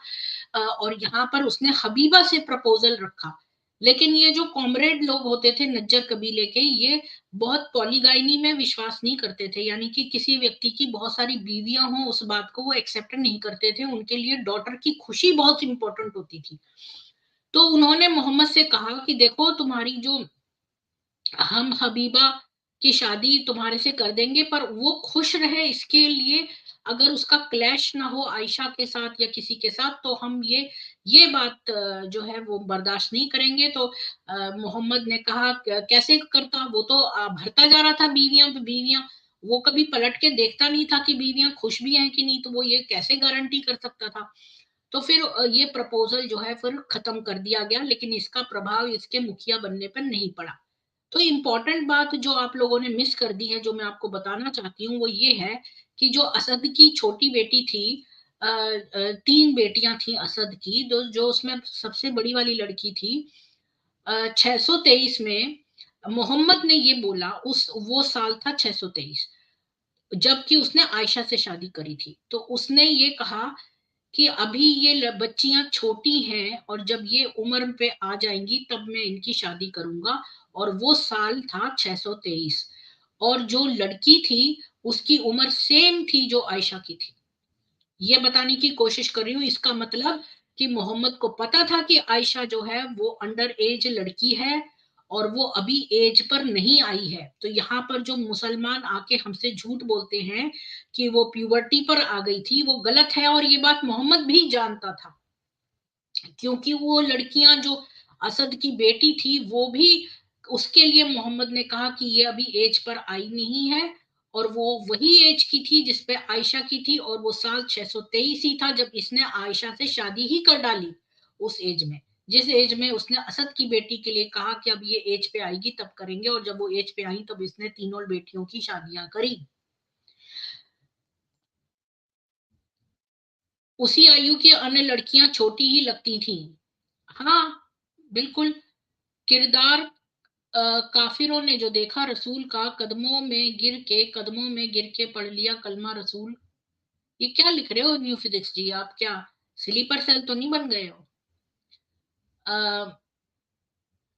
और यहाँ पर उसने हबीबा से प्रपोजल रखा। लेकिन ये जो कॉमरेड लोग होते थे नज्जर कबीले के, ये बहुत पॉलीगाइनी में विश्वास नहीं करते थे, यानी कि किसी व्यक्ति की बहुत सारी बीवियां हों उस बात को वो एक्सेप्ट नहीं करते थे। उनके लिए डॉटर की खुशी बहुत इंपॉर्टेंट होती थी। तो उन्होंने मोहम्मद से कहा कि देखो तुम्हारी जो, हम हबीबा की शादी तुम्हारे से कर देंगे, पर वो खुश रहे इसके लिए अगर उसका क्लैश ना हो आयशा के साथ या किसी के साथ, तो हम ये बात जो है वो बर्दाश्त नहीं करेंगे। तो मोहम्मद ने कहा कैसे करता, वो तो भरता जा रहा था बीवियां पे बीवियां, वो कभी पलट के देखता नहीं था कि बीवियां खुश भी हैं कि नहीं, तो वो ये कैसे गारंटी कर सकता था। तो फिर ये प्रपोजल जो है फिर खत्म कर दिया गया, लेकिन इसका प्रभाव इसके मुखिया बनने पर नहीं पड़ा। तो इम्पोर्टेंट बात जो आप लोगों ने मिस कर दी है, जो मैं आपको बताना चाहती हूँ, वो ये है कि जो असद की छोटी बेटी थी, 3 बेटियां थी असद की, जो उसमें सबसे बड़ी वाली लड़की थी, 623 में मोहम्मद ने ये बोला, उस वो साल था 623, जबकि उसने आयशा से शादी करी थी। तो उसने ये कहा कि अभी ये बच्चियां छोटी हैं और जब ये उम्र पे आ जाएंगी तब मैं इनकी शादी करूंगा। और वो साल था 623, और जो लड़की थी उसकी उम्र सेम थी जो आयशा की थी। ये बताने की कोशिश कर रही हूँ, इसका मतलब कि मोहम्मद को पता था कि आयशा जो है वो अंडर एज लड़की है और वो अभी एज पर नहीं आई है। तो यहाँ पर जो मुसलमान आके हमसे झूठ बोलते हैं कि वो प्यूबर्टी पर आ गई थी, वो गलत है, और ये बात मोहम्मद भी जानता था, क्योंकि वो लड़कियां जो असद की बेटी थी वो भी, उसके लिए मोहम्मद ने कहा कि ये अभी एज पर आई नहीं है, और वो वही एज की थी जिसपे आयशा की थी, और वो साल 623 ही था जब इसने आयशा से शादी ही कर डाली, उस एज में, जिस एज में उसने असद की बेटी के लिए कहा कि अब ये एज पे आएगी तब करेंगे, और जब वो एज पे आई तब इसने तीनों बेटियों की शादियां करी। उसी आयु की अन्य लड़कियां छोटी ही लगती थीं। हाँ, बिल्कुल। किरदार, काफिरों ने जो देखा रसूल का, कदमों में गिर के पढ़ लिया कलमा रसूल। ये क्या लिख रहे हो न्यू फिजिक्स जी, आप क्या स्लीपर सेल तो नहीं बन गए हो? आ,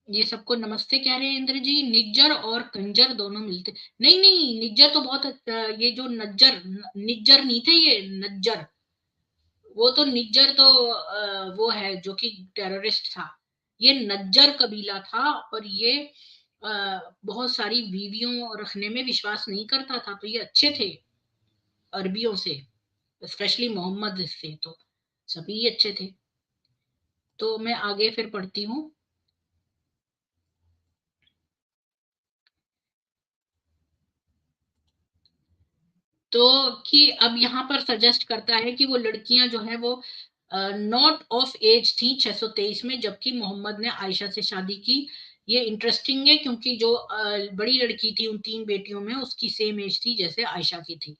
ये सबको नमस्ते कह रहे हैं इंद्र जी। निज्जर और कंजर दोनों मिलते, नहीं नहीं, निज्जर तो बहुत ये जो निज्जर नहीं थे, ये नज्जर, वो तो निज्जर तो वो है जो कि टेररिस्ट था। ये नज्जर कबीला था, और ये बहुत सारी बीवियों रखने में विश्वास नहीं करता था, तो ये अच्छे थे अरबियों से, स्पेशली मोहम्मद से तो सभी अच्छे थे। तो मैं आगे फिर पढ़ती हूँ। तो कि अब यहाँ पर सजेस्ट करता है कि वो लड़कियां जो है वो नॉट ऑफ एज थी 623 में, जबकि मोहम्मद ने आयशा से शादी की। ये इंटरेस्टिंग है क्योंकि जो बड़ी लड़की थी उन 3 बेटियों में, उसकी सेम एज थी जैसे आयशा की थी।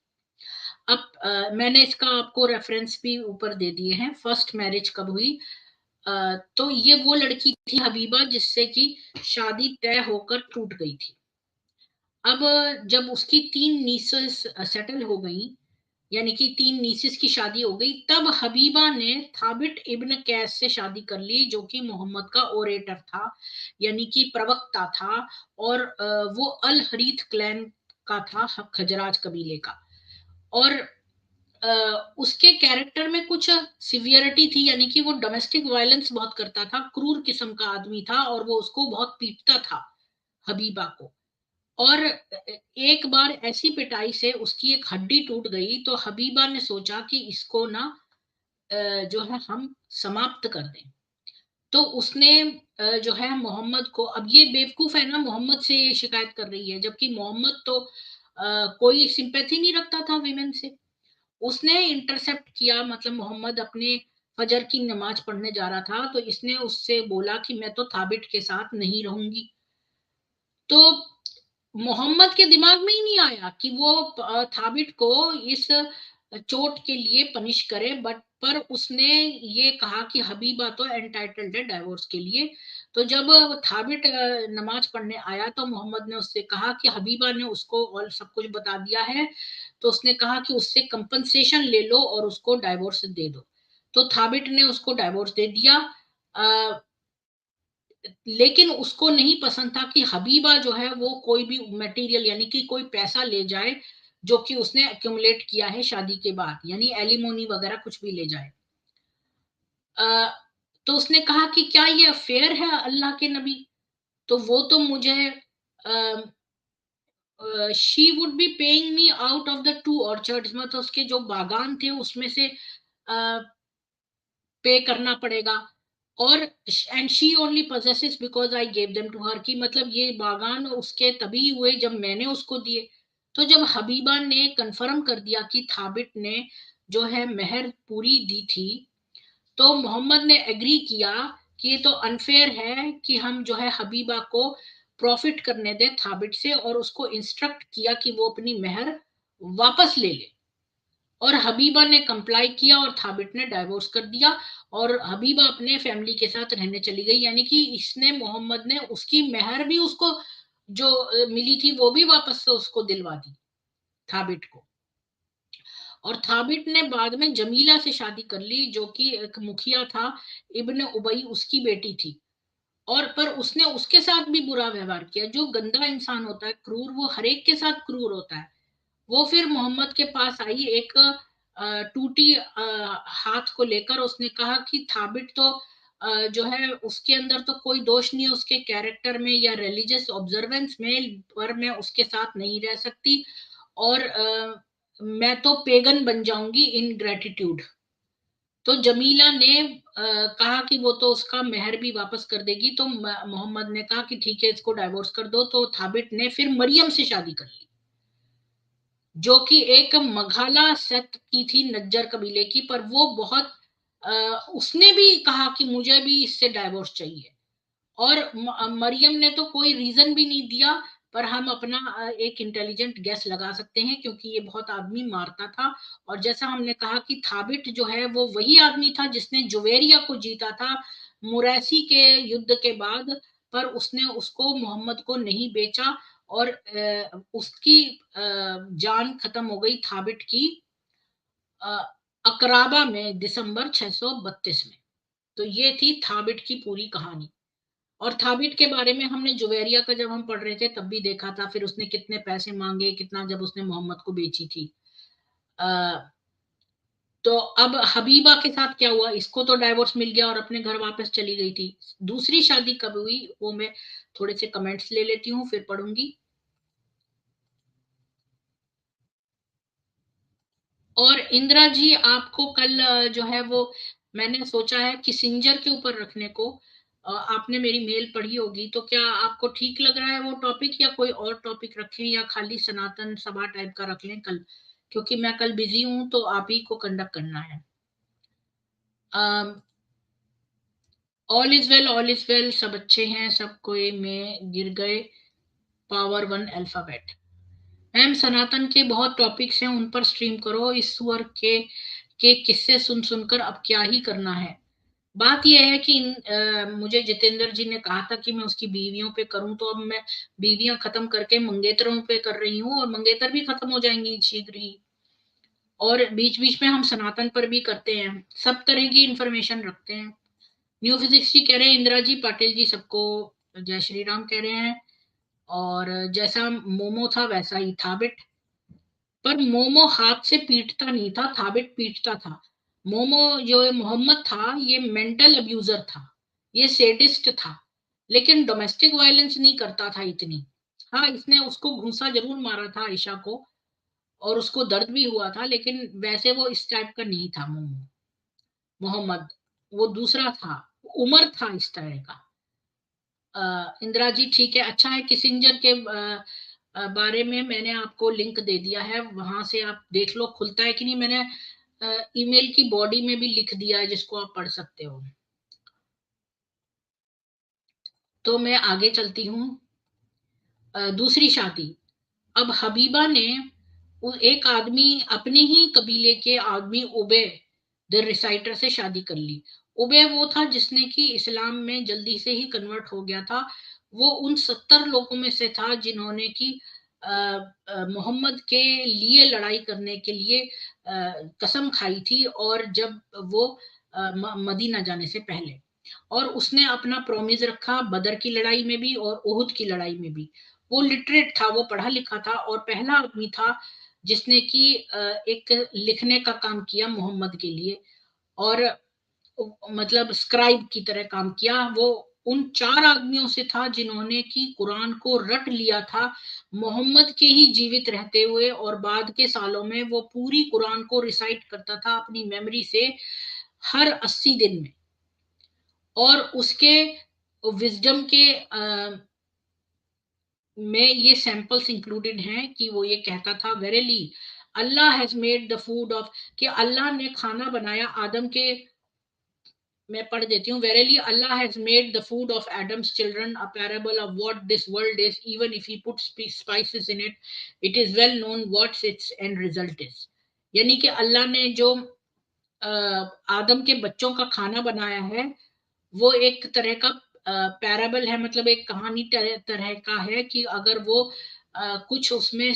अब मैंने इसका आपको रेफरेंस भी ऊपर दे दिए हैं। फर्स्ट मैरिज कब हुई? तो ये वो लड़की थी हबीबा जिससे कि शादी तय होकर टूट गई थी। अब जब उसकी 3 नीसेस सेटल हो गई, यानी कि 3 नीसेस की शादी हो गई, तब हबीबा ने थाबिट इब्न कैस से शादी कर ली, जो कि मोहम्मद का ओरेटर था, यानी कि प्रवक्ता था, और वो अल हरीथ क्लैन का था, खजराज कबीले का। और उसके कैरेक्टर में कुछ सिवियरिटी थी, यानी कि वो डोमेस्टिक वायलेंस बहुत करता था, क्रूर किस्म का आदमी था, और वो उसको बहुत पीटता था, हबीबा को। और एक बार ऐसी पिटाई से उसकी एक हड्डी टूट गई, तो हबीबा ने सोचा कि इसको ना जो है हम समाप्त कर दें। तो उसने जो है मोहम्मद को, अब ये बेवकूफ है ना, मोहम्मद से ये शिकायत कर रही है, जबकि मोहम्मद तो कोई सिंपैथी नहीं रखता था विमेन से। उसने इंटरसेप्ट किया, मतलब मोहम्मद अपने फजर की नमाज पढ़ने जा रहा था, तो इसने उससे बोला कि मैं तो थाबिट के साथ नहीं रहूंगी। तो मोहम्मद के दिमाग में ही नहीं आया कि वो थाबिट को इस चोट के लिए पनिश करे, बट पर उसने ये कहा कि हबीबा तो एंटाइटल्ड है डाइवोर्स के लिए। तो जब थाबिट नमाज पढ़ने आया तो मोहम्मद ने उससे कहा कि हबीबा ने उसको और सब कुछ बता दिया है, तो उसने कहा कि उससे कंपनसेशन ले लो और उसको डाइवोर्स दे दो। तो थाबिट ने उसको डाइवोर्स दे दिया। लेकिन उसको नहीं पसंद था कि हबीबा जो है वो कोई भी मटेरियल, यानी कि कोई पैसा ले जाए जो कि उसने एक्यूमुलेट किया है शादी के बाद, यानी एलिमोनी वगैरह कुछ भी ले जाए। आ, तो उसने कहा कि क्या ये अफेयर है अल्लाह के नबी? तो वो तो मुझे, she would be paying me out of the 2 orchards, मतलब उसके जो बागान थे उसमें से पे करना पड़ेगा। और and she only possesses because I gave them to her, की मतलब ये बागान उसके तभी हुए जब मैंने उसको दिए। तो जब हबीबा ने कंफर्म कर दिया कि थाबिट ने जो है मेहर पूरी दी थी, तो मोहम्मद ने एग्री किया कि ये तो अनफेयर है कि हम जो है हबीबा को प्रॉफिट करने दे थाबिट से और उसको इंस्ट्रक्ट किया कि वो अपनी मेहर वापस ले ले। और हबीबा ने कंप्लाई किया और थाबिट ने डाइवोर्स कर दिया और हबीबा अपने फैमिली के साथ रहने चली गई। यानी कि इसने मोहम्मद ने उसकी मेहर भी उसको जो मिली थी वो भी वापस से उसको दिलवा दी थाबिट को। और थाबिट ने बाद में जमीला से शादी कर ली जो कि एक मुखिया था, इब्न उबई उसकी बेटी थी। और पर उसने उसके साथ भी बुरा व्यवहार किया। जो गंदा इंसान होता है, क्रूर, वो हर एक के साथ क्रूर होता है। वो फिर मोहम्मद के पास आई एक टूटी हाथ को लेकर। उसने कहा कि थाबिट तो जो है उसके अंदर तो कोई दोष नहीं है उसके कैरेक्टर में या रिलीजियस ऑब्जर्वेंस में, पर मैं उसके साथ नहीं रह सकती और मैं तो पेगन बन जाऊंगी इन ग्रेटिट्यूड। तो जमीला ने कहा कि वो तो उसका मेहर भी वापस कर देगी। तो मोहम्मद ने कहा कि ठीक है इसको डाइवोर्स कर दो। तो थाबिट ने फिर मरियम से शादी कर ली जो कि एक मघाला सेट की थी, नज्जर कबीले की। पर वो बहुत उसने भी कहा कि मुझे भी इससे डाइवोर्स चाहिए। और मरियम ने तो कोई रीजन भी नहीं दिया। पर हम अपना एक इंटेलिजेंट गेस लगा सकते हैं क्योंकि ये बहुत आदमी मारता था। और जैसा हमने कहा कि थाबिट जो है वो वही आदमी था जिसने जुवेरिया को जीता था मुरैसी के युद्ध के बाद। पर उसने उसको मोहम्मद को नहीं बेचा और उसकी जान खत्म हो गई थाबिट की अकराबा में दिसंबर 632 में। तो ये थी थाबिट की पूरी कहानी। और थाबिट के बारे में हमने जुवेरिया का जब हम पढ़ रहे थे तब भी देखा था। फिर उसने कितने पैसे मांगे, कितना, जब उसने मोहम्मद को बेची थी। तो अब हबीबा के साथ क्या हुआ, इसको तो डाइवोर्स मिल गया और अपने घर वापस चली गई थी। दूसरी शादी कब हुई वो मैं थोड़े से कमेंट्स ले लेती हूँ फिर पढ़ूंगी। और इंदिरा जी आपको कल जो है वो मैंने सोचा है किसिंजर के ऊपर रखने को। आपने मेरी मेल पढ़ी होगी तो क्या आपको ठीक लग रहा है वो टॉपिक या कोई और टॉपिक रखें या खाली सनातन सभा टाइप का रख लें कल, क्योंकि मैं कल बिजी हूं तो आप ही को कंडक्ट करना है। All is well, all is well, सब अच्छे हैं, सब कोई में गिर गए पावर वन अल्फाबेट। मैम सनातन के बहुत टॉपिक्स हैं उन पर स्ट्रीम करो। इस सुअर के किस्से सुन सुनकर अब क्या ही करना है। बात यह है कि मुझे जितेंद्र जी ने कहा था कि मैं उसकी बीवियों पे करूं तो अब मैं बीवियां खत्म करके मंगेतरों पे कर रही हूँ और मंगेतर भी खत्म हो जाएंगी शीघ्र ही। और बीच बीच में हम सनातन पर भी करते हैं, सब तरह की इंफॉर्मेशन रखते हैं। न्यू फिजिक्स जी कह रहे हैं इंदिरा जी, पाटिल जी सबको जय श्री राम कह रहे हैं। और जैसा मोमो था वैसा ही थाबिट। पर मोमो हाथ से पीटता नहीं था, थाबिट पीटता था। मोमो जो मोहम्मद था ये मेंटल अब्यूजर था, ये सेडिस्ट था, लेकिन डोमेस्टिक वायलेंस नहीं करता था इतनी। हाँ इसने उसको घूंसा जरूर मारा था आयशा को और उसको दर्द भी हुआ था, लेकिन वैसे वो इस टाइप का नहीं था मोहम्मद। वो दूसरा था, उमर था इस तरह का। इंदिरा जी ठीक है, अच्छा है। किसिंजर के बारे में मैंने आपको लिंक दे दिया है, वहां से आप देख लो खुलता है कि नहीं। मैंने ईमेल की बॉडी में भी लिख दिया है जिसको आप पढ़ सकते हो। तो मैं आगे चलती हूँ। दूसरी शादी। अब हबीबा ने एक आदमी अपने ही कबीले के आदमी उबे द रिसाइटर से शादी कर ली। उबे वो था जिसने कि इस्लाम में जल्दी से ही कन्वर्ट हो गया था। वो उन 70 लोगों में से था जिन्होंने कि मोहम्मद के लिए लड़ाई करने के लिए कसम खाई थी और जब वो मदीना जाने से पहले। और उसने अपना प्रॉमिस रखा बदर की लड़ाई में भी और उहुद की लड़ाई में भी। वो लिटरेट था, वो पढ़ा लिखा था और पहला आदमी था जिसने कि एक लिखने का काम किया मोहम्मद के लिए और मतलब स्क्राइब की तरह काम किया। वो उन 4 आदमियों से था जिन्होंने कि कुरान को रट लिया था मोहम्मद के ही जीवित रहते हुए, और बाद के सालों में वो पूरी कुरान को रिसाइट करता था अपनी मेमोरी से हर 80 दिन में। और उसके विजडम के में ये सैंपल्स इंक्लूडेड हैं कि वो ये कहता था verily Allah has made the food of, कि अल्लाह ने खाना बनाया आदम के मैं पढ़ देती हूँ. Verily Allah has made the food of Adam's children a parable of what this world is, even if he puts spices in it, it is well known what its end result is. यानी कि अल्लाह ने जो आदम के बच्चों का खाना बनाया है वो एक तरह का पैराबल है, मतलब एक कहानी तरह का है कि अगर वो कुछ उसमें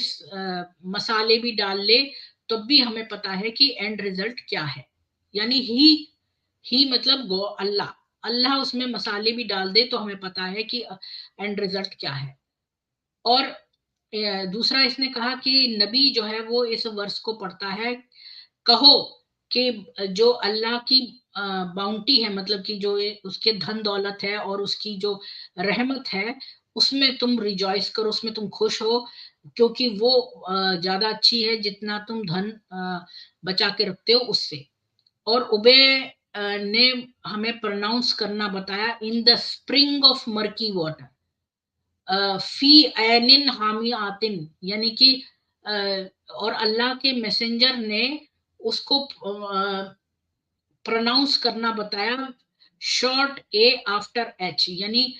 मसाले भी डाल ले तब भी हमें पता है कि एंड रिजल्ट क्या है. यानी ही मतलब गो अल्लाह, अल्लाह उसमें मसाले भी डाल दे तो हमें पता है कि एंड रिजल्ट क्या है. और दूसरा इसने कहा कि नबी जो है वो इस वर्ष को पढ़ता है, कहो कि जो अल्लाह की बाउंटी है, मतलब कि जो उसके धन दौलत है और उसकी जो रहमत है उसमें तुम रिजॉइस करो, उसमें तुम खुश हो, क्योंकि वो ज्यादा अच्छी है जितना तुम धन बचा के रखते हो उससे. और उबे ने हमें प्रोनाउंस करना बताया, in the spring of murky water फी ऐनिन हामी आतिन, यानी कि और अल्लाह के मैसेंजर ने उसको प्रोनाउंस करना बताया, शॉर्ट ए आफ्टर एच, यानी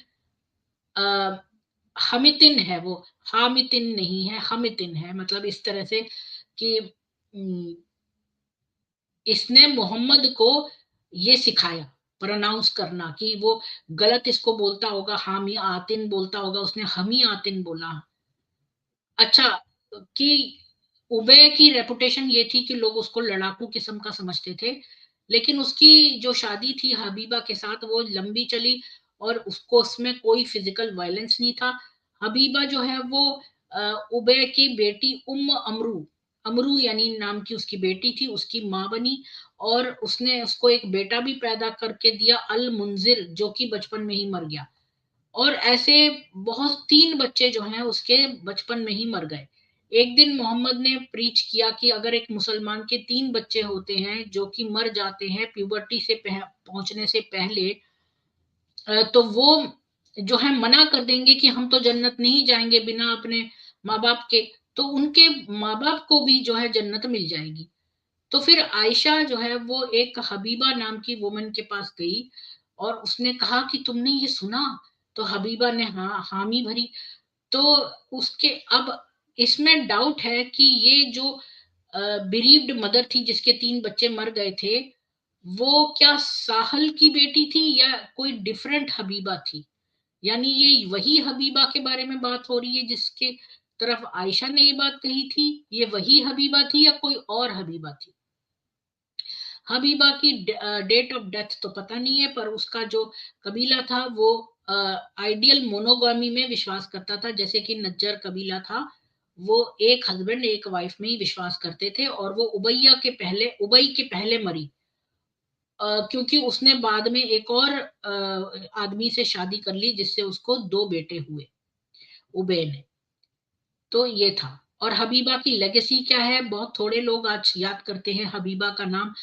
हमितिन है वो, हामितिन नहीं है, हमितिन है. मतलब इस तरह से कि इसने मोहम्मद को ये सिखाया प्रोनाउंस करना, कि वो गलत इसको बोलता होगा, हामी आतिन बोलता होगा, उसने हमी आतिन बोला. अच्छा, कि उबे की रेपुटेशन ये थी कि लोग उसको लड़ाकू किस्म का समझते थे, लेकिन उसकी जो शादी थी हबीबा के साथ वो लंबी चली और उसको उसमें कोई फिजिकल वायलेंस नहीं था. हबीबा जो है वो उबे की बेटी अमरू, अमरू यानी नाम की उसकी बेटी थी, उसकी माँ बनी और उसने उसको एक बेटा भी पैदा करके दिया, अल मुंजिर, जो कि बचपन में ही मर गया. और ऐसे बहुत 3 बच्चे जो हैं उसके बचपन में ही मर गए. एक दिन मोहम्मद ने प्रीच किया कि अगर एक मुसलमान के 3 बच्चे होते हैं जो कि मर जाते हैं प्यूबर्टी से पहुंचने से पहले, तो वो जो है मना कर देंगे कि हम तो जन्नत नहीं जाएंगे बिना अपने माँ बाप के, तो उनके माँ बाप को भी जो है जन्नत मिल जाएगी. तो फिर आयशा जो है वो एक हबीबा नाम की वुमन के पास गई और उसने कहा कि तुमने ये सुना? तो हबीबा ने हाँ हामी भरी. तो उसके अब इसमें डाउट है कि ये जो बिरीव्ड मदर थी जिसके 3 बच्चे मर गए थे, वो क्या साहल की बेटी थी या कोई डिफरेंट हबीबा थी. यानी ये वही हबीबा के बारे में बात हो रही है जिसके तरफ आयशा ने ये बात कही थी, ये वही हबीबा थी या कोई और हबीबा थी. हबीबा की डेट ऑफ डेथ तो पता नहीं है, पर उसका जो कबीला था वो आइडियल मोनोगामी में विश्वास करता था, जैसे कि नज्जर कबीला था, वो एक हस्बैंड एक वाइफ में ही विश्वास करते थे. और वो उबई के पहले मरी, क्योंकि उसने बाद में एक और आदमी से शादी कर ली जिससे उसको 2 बेटे हुए उबे ने. तो ये था. और हबीबा की लेगेसी क्या है, बहुत थोड़े लोग आज याद करते हैं हबीबा का नाम.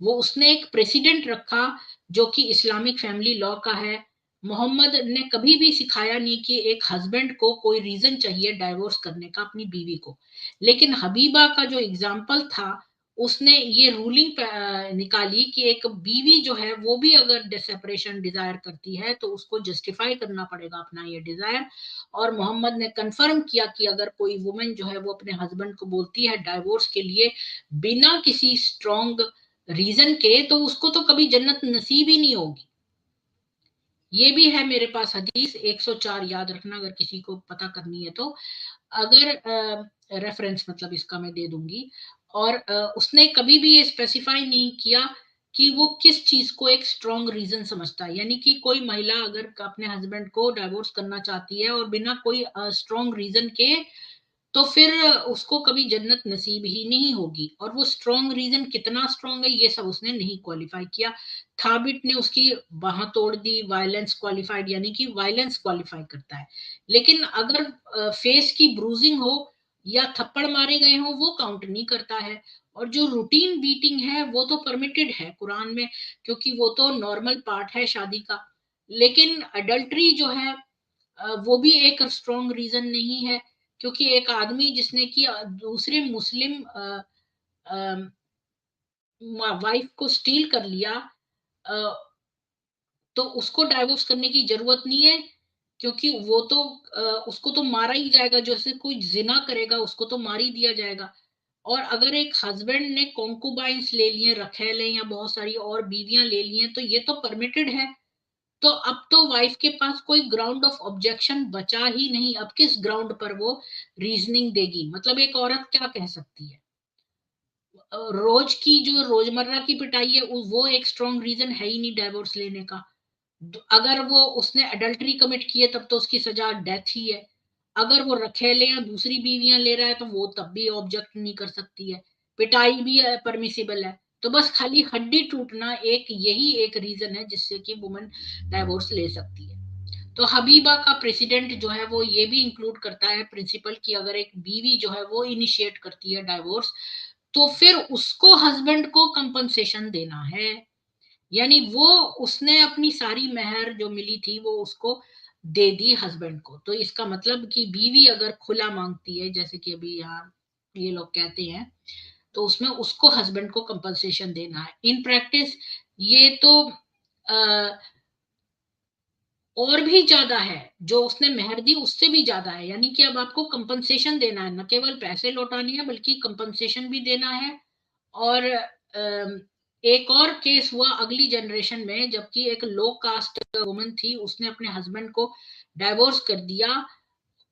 वो उसने एक प्रेसिडेंट रखा जो कि इस्लामिक फैमिली लॉ का है. मोहम्मद ने कभी भी सिखाया नहीं कि एक हस्बैंड को कोई रीजन चाहिए डाइवोर्स करने का अपनी बीवी को, लेकिन हबीबा का जो एग्जाम्पल था उसने ये रूलिंग निकाली कि एक बीवी जो है वो भी अगर सेपरेशन डिजायर करती है तो उसको जस्टिफाई करना पड़ेगा अपना ये डिजायर. और मोहम्मद ने कंफर्म किया कि अगर कोई वुमेन जो है वो अपने हस्बैंड को बोलती है डाइवोर्स के लिए बिना किसी स्ट्रॉन्ग रीजन के, तो उसको तो कभी जन्नत नसीब ही नहीं होगी. ये भी है मेरे पास हदीस 104, याद रखना अगर किसी को पता करनी है तो. अगर रेफरेंस मतलब इसका मैं दे दूंगी. और उसने कभी भी ये स्पेसिफाई नहीं किया कि वो किस चीज को एक स्ट्रॉन्ग रीजन समझता है. यानी कि कोई महिला अगर अपने हस्बैंड को डाइवोर्स करना चाहती है और बिना कोई स्ट्रॉन्ग रीजन के, तो फिर उसको कभी जन्नत नसीब ही नहीं होगी. और वो स्ट्रॉन्ग रीजन कितना स्ट्रॉन्ग है ये सब उसने नहीं क्वालिफाई किया. थाबिट ने उसकी बाह तोड़ दी, वायलेंस क्वालिफाइड, यानी कि वायलेंस क्वालिफाई करता है. लेकिन अगर फेस की ब्रूजिंग हो या थप्पड़ मारे गए हो वो काउंट नहीं करता है. और जो रूटीन बीटिंग है वो तो परमिटेड है कुरान में, क्योंकि वो तो नॉर्मल पार्ट है शादी का. लेकिन अडल्ट्री जो है वो भी एक स्ट्रॉन्ग रीजन नहीं है, क्योंकि एक आदमी जिसने कि दूसरे मुस्लिम वाइफ को स्टील कर लिया, तो उसको डाइवोर्स करने की जरूरत नहीं है, क्योंकि वो तो उसको तो मारा ही जाएगा, जैसे कोई जिना करेगा उसको तो मार ही दिया जाएगा। और अगर एक हस्बैंड ने कॉन्कुबाइंस ले लिए, रखेले या बहुत सारी और बीवियां ले ली हैं, तो ये तो परमिटेड है। तो अब तो वाइफ के पास कोई ग्राउंड ऑफ ऑब्जेक्शन बचा ही नहीं। अब किस ग्राउंड पर वो रीजनिंग देगी? मतलब एक औरत क्या कह सकती है? रोज की जो रोजमर्रा की पिटाई है वो एक स्ट्रॉन्ग रीजन है ही नहीं डाइवोर्स लेने का। अगर वो उसने अडल्ट्री कमिट की है तब तो उसकी सजा डेथ ही है। अगर वो रखेले या दूसरी बीवियां ले रहा है तो वो तब भी ऑब्जेक्ट नहीं कर सकती है, पिटाई भी परमिसिबल है। तो बस खाली हड्डी टूटना एक यही एक रीजन है जिससे कि वुमन डाइवोर्स ले सकती है। तो हबीबा का प्रेसिडेंट जो है वो ये भी इंक्लूड करता है प्रिंसिपल कि अगर एक बीवी जो है वो इनिशिएट करती है डाइवोर्स, तो फिर उसको हस्बैंड को कंपनसेशन देना है। यानी वो उसने अपनी सारी मेहर जो मिली थी वो उसको दे दी हस्बैंड को। तो इसका मतलब कि बीवी अगर खुला मांगती है, जैसे कि अभी यहाँ ये लोग कहते हैं, तो उसमें उसको हस्बैंड को कंपनसेशन देना है। इन प्रैक्टिस ये तो और भी ज्यादा है, जो उसने मेहर दी उससे भी ज्यादा है। यानी कि अब आपको कंपनसेशन देना है, न केवल पैसे लौटाने हैं बल्कि कंपनसेशन भी देना है। और एक और केस हुआ अगली जनरेशन में, जबकि एक लो कास्ट वुमन थी, उसने अपने हस्बैंड को डाइवोर्स कर दिया।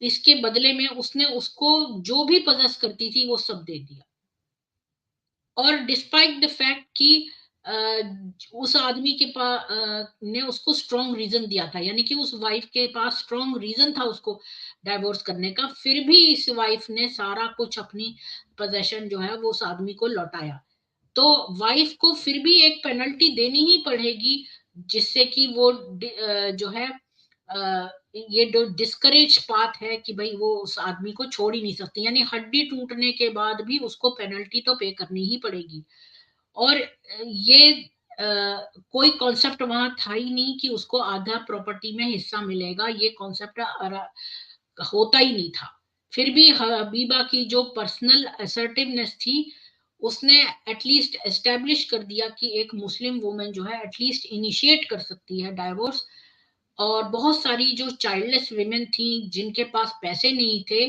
इसके बदले में उसने उसको जो भी पजेस करती थी वो सब दे दिया। और डिस्पाइट द फैक्ट कि उस आदमी के पास ने उसको स्ट्रॉन्ग रीजन दिया था, यानी कि उस वाइफ के पास स्ट्रॉन्ग रीजन था उसको डाइवोर्स करने का, फिर भी इस वाइफ ने सारा कुछ अपनी पोजेशन जो है वो उस आदमी को लौटाया। तो वाइफ को फिर भी एक पेनल्टी देनी ही पड़ेगी, जिससे कि वो जो है ये जो डिस्करेज पाथ है कि भाई वो उस आदमी को छोड़ ही नहीं सकती, यानी हड्डी टूटने के बाद भी उसको पेनल्टी तो पे करनी ही पड़ेगी। और ये कोई कॉन्सेप्ट वहां था ही नहीं कि उसको आधा प्रॉपर्टी में हिस्सा मिलेगा, ये कॉन्सेप्ट होता ही नहीं था। फिर भी हबीबा की जो पर्सनल असर्टिवनेस थी, उसने एटलीस्ट एस्टेब्लिश कर दिया कि एक मुस्लिम वुमेन जो है एटलीस्ट इनिशिएट कर सकती है डाइवोर्स। और बहुत सारी जो चाइल्डलेस विमेन थी जिनके पास पैसे नहीं थे,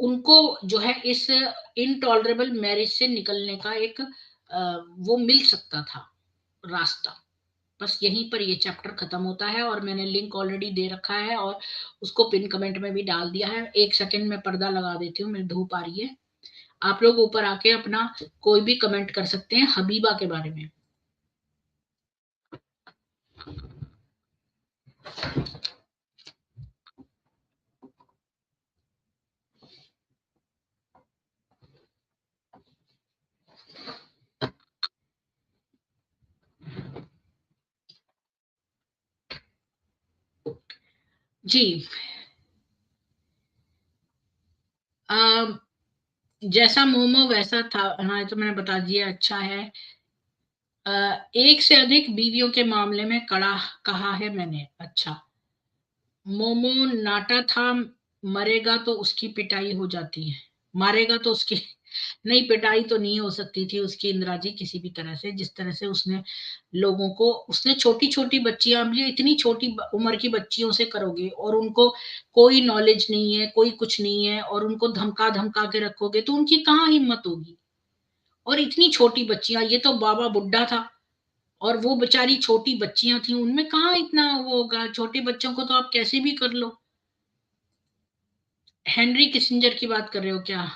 उनको जो है इस इनटॉलरेबल मैरिज से निकलने का एक वो मिल सकता था रास्ता। बस यहीं पर ये चैप्टर खत्म होता है, और मैंने लिंक ऑलरेडी दे रखा है और उसको पिन कमेंट में भी डाल दिया है। एक सेकंड में पर्दा लगा देती हूँ, मेरी धूप आ रही है। आप लोग ऊपर आके अपना कोई भी कमेंट कर सकते हैं हबीबा के बारे में। जी, जैसा मोमो वैसा था, हाँ तो मैंने बता दिया, अच्छा है। एक से अधिक बीवियों के मामले में कड़ा कहा है मैंने, अच्छा। मोमो नाटा था, मरेगा तो उसकी पिटाई हो जाती है, मारेगा तो उसकी नहीं, पिटाई तो नहीं हो सकती थी उसकी इंदिरा जी किसी भी तरह से। जिस तरह से उसने लोगों को, उसने छोटी छोटी बच्चियां भी, इतनी छोटी उम्र की बच्चियों से करोगे और उनको कोई नॉलेज नहीं है, कोई कुछ नहीं है, और उनको धमका धमका के रखोगे तो उनकी कहाँ हिम्मत होगी? और इतनी छोटी बच्चियां, ये तो बाबा बुड्ढा था और वो बेचारी छोटी बच्चियां थी, उनमें कहाँ इतना वो होगा? छोटे बच्चों को तो आप कैसे भी कर लो। हेनरी किसिंजर की बात कर रहे हो क्या?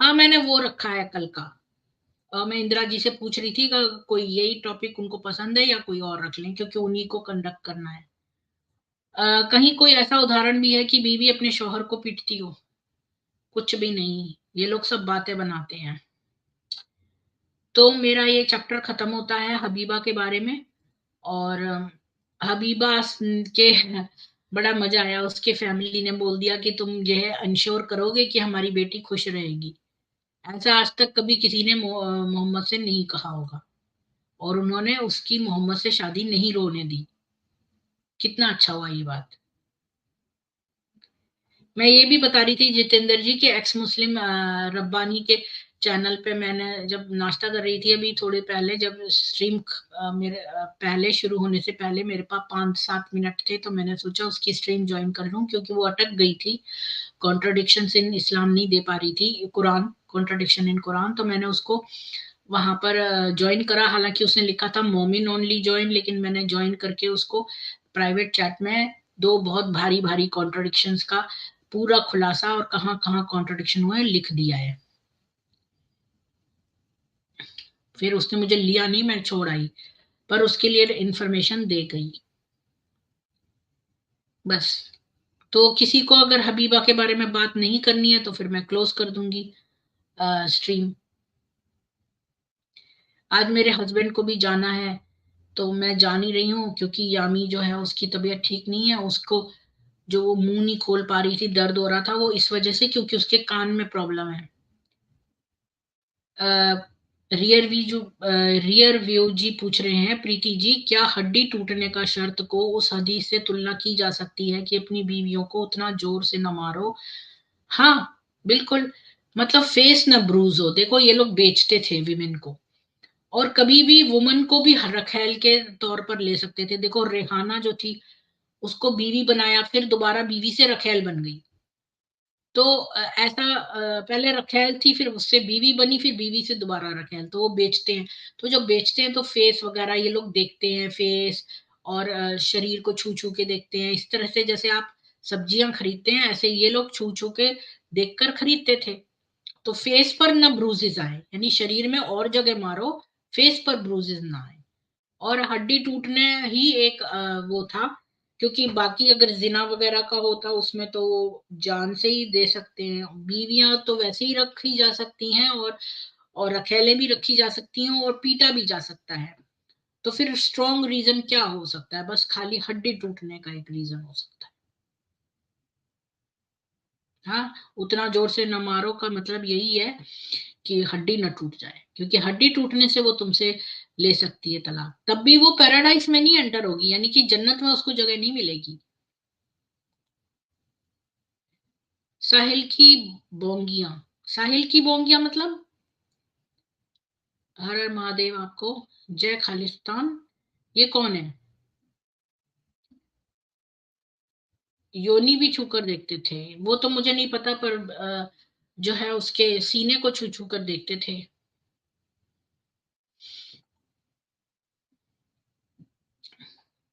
हाँ, मैंने वो रखा है कल का। मैं इंदिरा जी से पूछ रही थी कि कोई यही टॉपिक उनको पसंद है या कोई और रख लें, क्योंकि उन्हीं को कंडक्ट करना है। कहीं कोई ऐसा उदाहरण भी है कि बीवी अपने शौहर को पीटती हो? कुछ भी नहीं, ये लोग सब बातें बनाते हैं। तो मेरा ये चैप्टर खत्म होता है हबीबा के बारे में। और हबीबा के बड़ा मजा आया, उसके फैमिली ने बोल दिया कि तुम जो है इंश्योर करोगे कि हमारी बेटी खुश रहेगी। ऐसा आज तक कभी किसी ने मोहम्मद से नहीं कहा होगा, और उन्होंने उसकी मोहम्मद से शादी नहीं रोने दी। कितना अच्छा हुआ ये बात। मैं ये भी बता रही थी जितेंद्र जी के एक्स मुस्लिम रब्बानी के चैनल पे मैंने जब नाश्ता कर रही थी अभी थोड़े पहले, जब स्ट्रीम मेरे पहले शुरू होने से पहले मेरे पास 5-7 मिनट थे, तो मैंने सोचा उसकी स्ट्रीम ज्वाइन कर लूं, क्योंकि वो अटक गई थी, कॉन्ट्रडिक्शन इन इस्लाम नहीं दे पा रही थी, कुरान, कॉन्ट्रडिक्शन इन कुरान। तो मैंने उसको वहां पर ज्वाइन करा, हालांकि उसने लिखा था मोमिन ओनली ज्वाइन, लेकिन मैंने ज्वाइन करके उसको प्राइवेट चैट में दो बहुत भारी भारी कॉन्ट्रडिक्शंस का पूरा खुलासा और कहाँ कहाँ कॉन्ट्रडिक्शन हुए लिख दिया है। फिर उसने मुझे लिया नहीं, मैं छोड़ आई, पर उसके लिए इंफॉर्मेशन दे गई बस। तो किसी को अगर हबीबा के बारे में बात नहीं करनी है तो फिर मैं क्लोज कर दूंगी स्ट्रीम। आज मेरे हस्बैंड को भी जाना है, तो मैं जा नहीं रही हूँ, क्योंकि यामी जो है उसकी तबीयत ठीक नहीं है, उसको जो वो मुंह नहीं खोल पा रही थी, दर्द हो रहा था, वो इस वजह से क्योंकि उसके कान में प्रॉब्लम है। रियर व्यू जी पूछ रहे हैं, प्रीति जी, क्या हड्डी टूटने का शर्त को उस हदीस से तुलना की जा सकती है कि अपनी बीवियों को उतना जोर से न मारो? हाँ, बिल्कुल। मतलब फेस न ब्रूज हो, देखो ये लोग बेचते थे विमेन को, और कभी भी वुमन को भी रखेल के तौर पर ले सकते थे। देखो रेहाना जो थी, उसको बीवी बनाया, फिर दोबारा बीवी से रखेल बन गई। तो ऐसा पहले रखेल थी, फिर उससे बीवी बनी, फिर बीवी से दोबारा रखेल, तो वो बेचते हैं। तो जब बेचते हैं तो फेस वगैरह ये लोग देखते हैं, फेस और शरीर को छू छू के देखते हैं, इस तरह से जैसे आप सब्जियां खरीदते हैं, ऐसे ये लोग छू छू के देखकर खरीदते थे। तो फेस पर ना ब्रूजेस आए, यानी शरीर में और जगह मारो, फेस पर ब्रूजेस ना आए। और हड्डी टूटने ही एक वो था, क्योंकि बाकी अगर जिना वगैरह का होता उसमें तो वो जान से ही दे सकते हैं। बीवियां तो वैसे ही रखी जा सकती हैं, और अकेले भी रखी जा सकती हैं, और पीटा भी जा सकता है। तो फिर स्ट्रॉन्ग रीजन क्या हो सकता है? बस खाली हड्डी टूटने का एक रीजन हो सकता है। हाँ, उतना जोर से न मारो का मतलब यही है कि हड्डी न टूट जाए, क्योंकि हड्डी टूटने से वो तुमसे ले सकती है तलाक, तब भी वो पैराडाइज में नहीं एंटर होगी, यानी कि जन्नत में उसको जगह नहीं मिलेगी। साहिल की बोंगियां, साहिल की बोंगियां मतलब? हर हर महादेव आपको, जय खालिस्तान। ये कौन है? योनी भी छू कर देखते थे? वो तो मुझे नहीं पता, पर जो है उसके सीने को छू छू कर देखते थे।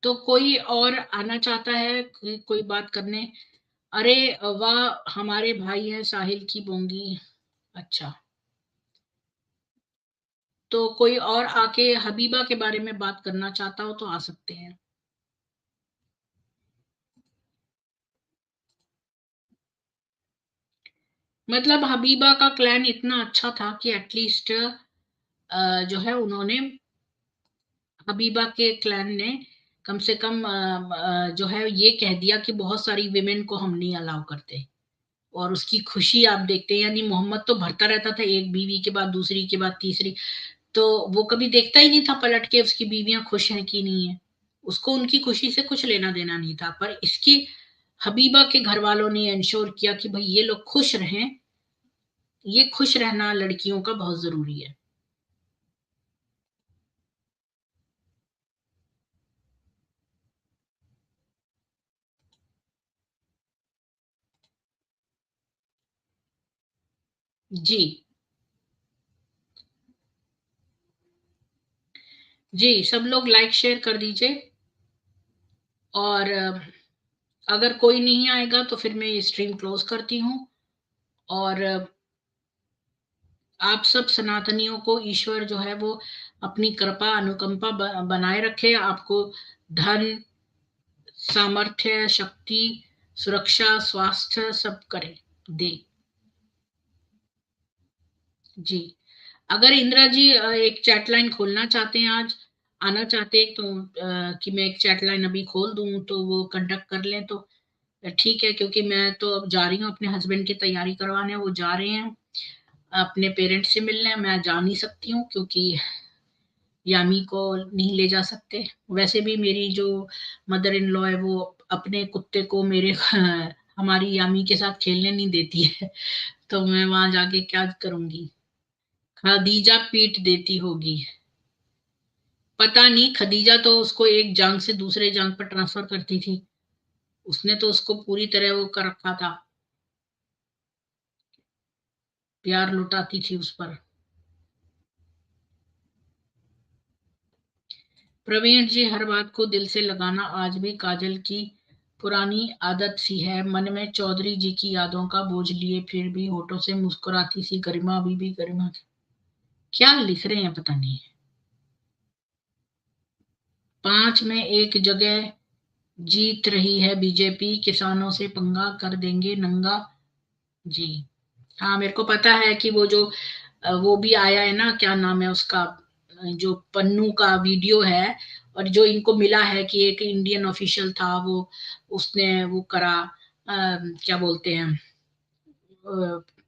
तो कोई और आना चाहता है, कोई बात करने? अरे वाह, हमारे भाई है साहिल की बोंगी। अच्छा, तो कोई और आके हबीबा के बारे में बात करना चाहता हो तो आ सकते हैं। मतलब हबीबा का क्लैन इतना अच्छा था कि एटलीस्ट जो है उन्होंने, हबीबा के क्लैन ने कम से कम जो है ये कह दिया कि बहुत सारी विमेन को हम नहीं अलाउ करते, और उसकी खुशी आप देखते हैं। यानी मोहम्मद तो भरता रहता था, एक बीवी के बाद दूसरी के बाद तीसरी, तो वो कभी देखता ही नहीं था पलट के उसकी बीवियां खुश हैं कि नहीं है। उसको उनकी खुशी से कुछ लेना देना नहीं था, पर इसकी हबीबा के घर वालों ने इंश्योर किया कि भाई ये लोग खुश रहें, ये खुश रहना लड़कियों का बहुत जरूरी है। जी। जी, सब लोग लाइक शेयर कर दीजिए, और अगर कोई नहीं आएगा तो फिर मैं ये स्ट्रीम क्लोज करती हूँ। और आप सब सनातनियों को ईश्वर जो है वो अपनी कृपा अनुकंपा बनाए रखे, आपको धन, सामर्थ्य, शक्ति, सुरक्षा, स्वास्थ्य सब करे, दे। जी। अगर इंदिरा जी एक चैट लाइन खोलना चाहते हैं, आज आना चाहते हैं, तो कि मैं एक चैट लाइन अभी खोल दूं तो वो कंडक्ट कर लें तो ठीक है, क्योंकि मैं तो अब जा रही हूँ अपने हस्बैंड की तैयारी करवाने, वो जा रहे हैं अपने पेरेंट्स से मिलने, मैं जा नहीं सकती हूँ क्योंकि यामी को नहीं ले जा सकते। वैसे भी मेरी जो मदर इन लॉ है वो अपने कुत्ते को मेरे हमारी यामी के साथ खेलने नहीं देती है, तो मैं वहां जाके क्या करूंगी? खदीजा पीट देती होगी। पता नहीं, खदीजा तो उसको एक जांग से दूसरे जांग पर ट्रांसफर करती थी। उसने तो उसको पूरी तरह वो कर रखा था, प्यार लुटाती थी उस पर। प्रवीण जी, हर बात को दिल से लगाना आज भी काजल की पुरानी आदत सी है। मन में चौधरी जी की यादों का बोझ लिए फिर भी होठों से मुस्कुराती सी गरिमा अभी भी गरिमा। क्या लिख रहे हैं पता नहीं। 5 में एक जगह जीत रही है बीजेपी, किसानों से पंगा कर देंगे नंगा। जी हाँ, मेरे को पता है कि वो जो वो भी आया है ना, क्या नाम है उसका, जो पन्नू का वीडियो है। और जो इनको मिला है कि एक इंडियन ऑफिशियल था, वो उसने वो करा, क्या बोलते हैं,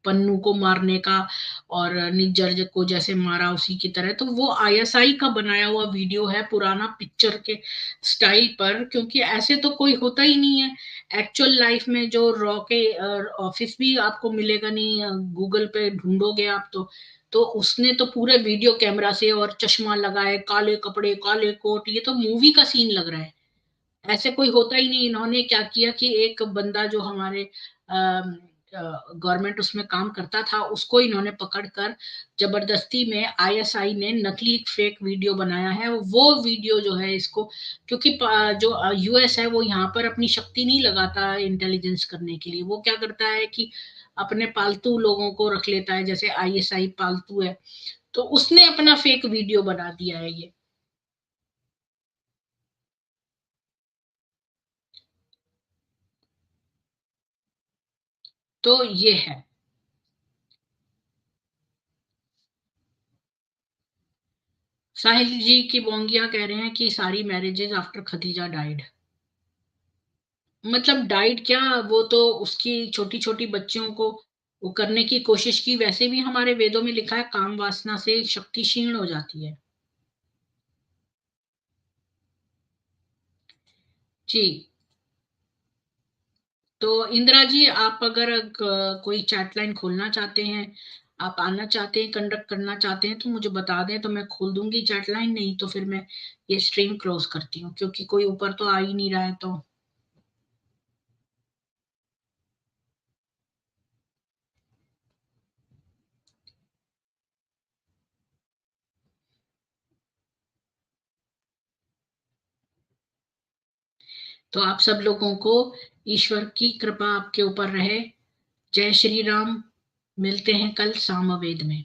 पन्नू को मारने का, और निज्जर को जैसे मारा उसी की तरह। तो वो आईएसआई का बनाया हुआ वीडियो है, पुराना पिक्चर के स्टाइल पर, क्योंकि ऐसे तो कोई होता ही नहीं है एक्चुअल लाइफ में। जो रॉ के ऑफिस भी आपको मिलेगा नहीं, गूगल पे ढूंढोगे आप तो उसने तो पूरे वीडियो कैमरा से, और चश्मा लगाए, काले कपड़े, काले कोट, ये तो मूवी का सीन लग रहा है। ऐसे कोई होता ही नहीं। इन्होंने क्या किया कि एक बंदा जो हमारे गवर्नमेंट उसमें काम करता था, उसको इन्होंने पकड़कर जबरदस्ती में आईएसआई ने नकली फेक वीडियो बनाया है। वो वीडियो जो है इसको, क्योंकि जो यूएस है वो यहाँ पर अपनी शक्ति नहीं लगाता इंटेलिजेंस करने के लिए। वो क्या करता है कि अपने पालतू लोगों को रख लेता है, जैसे आईएसआई पालतू है। तो उसने अपना फेक वीडियो बना दिया है ये। तो ये है। साहिल जी की बोंगिया कह रहे हैं कि सारी मैरिजेज आफ्टर खदीजा डाइड। मतलब डाइड क्या, वो तो उसकी छोटी छोटी बच्चियों को वो करने की कोशिश की। वैसे भी हमारे वेदों में लिखा है काम वासना से शक्ति क्षीण हो जाती है। जी। तो इंदिरा जी, आप अगर कोई चैटलाइन खोलना चाहते हैं, आप आना चाहते हैं, कंडक्ट करना चाहते हैं, तो मुझे बता दें, तो मैं खोल दूंगी चैटलाइन। नहीं तो फिर मैं ये स्ट्रीम क्लोज करती हूँ, क्योंकि कोई ऊपर तो आ ही नहीं रहा है। तो आप सब लोगों को ईश्वर की कृपा आपके ऊपर रहे। जय श्री राम। मिलते हैं कल सामवेद में।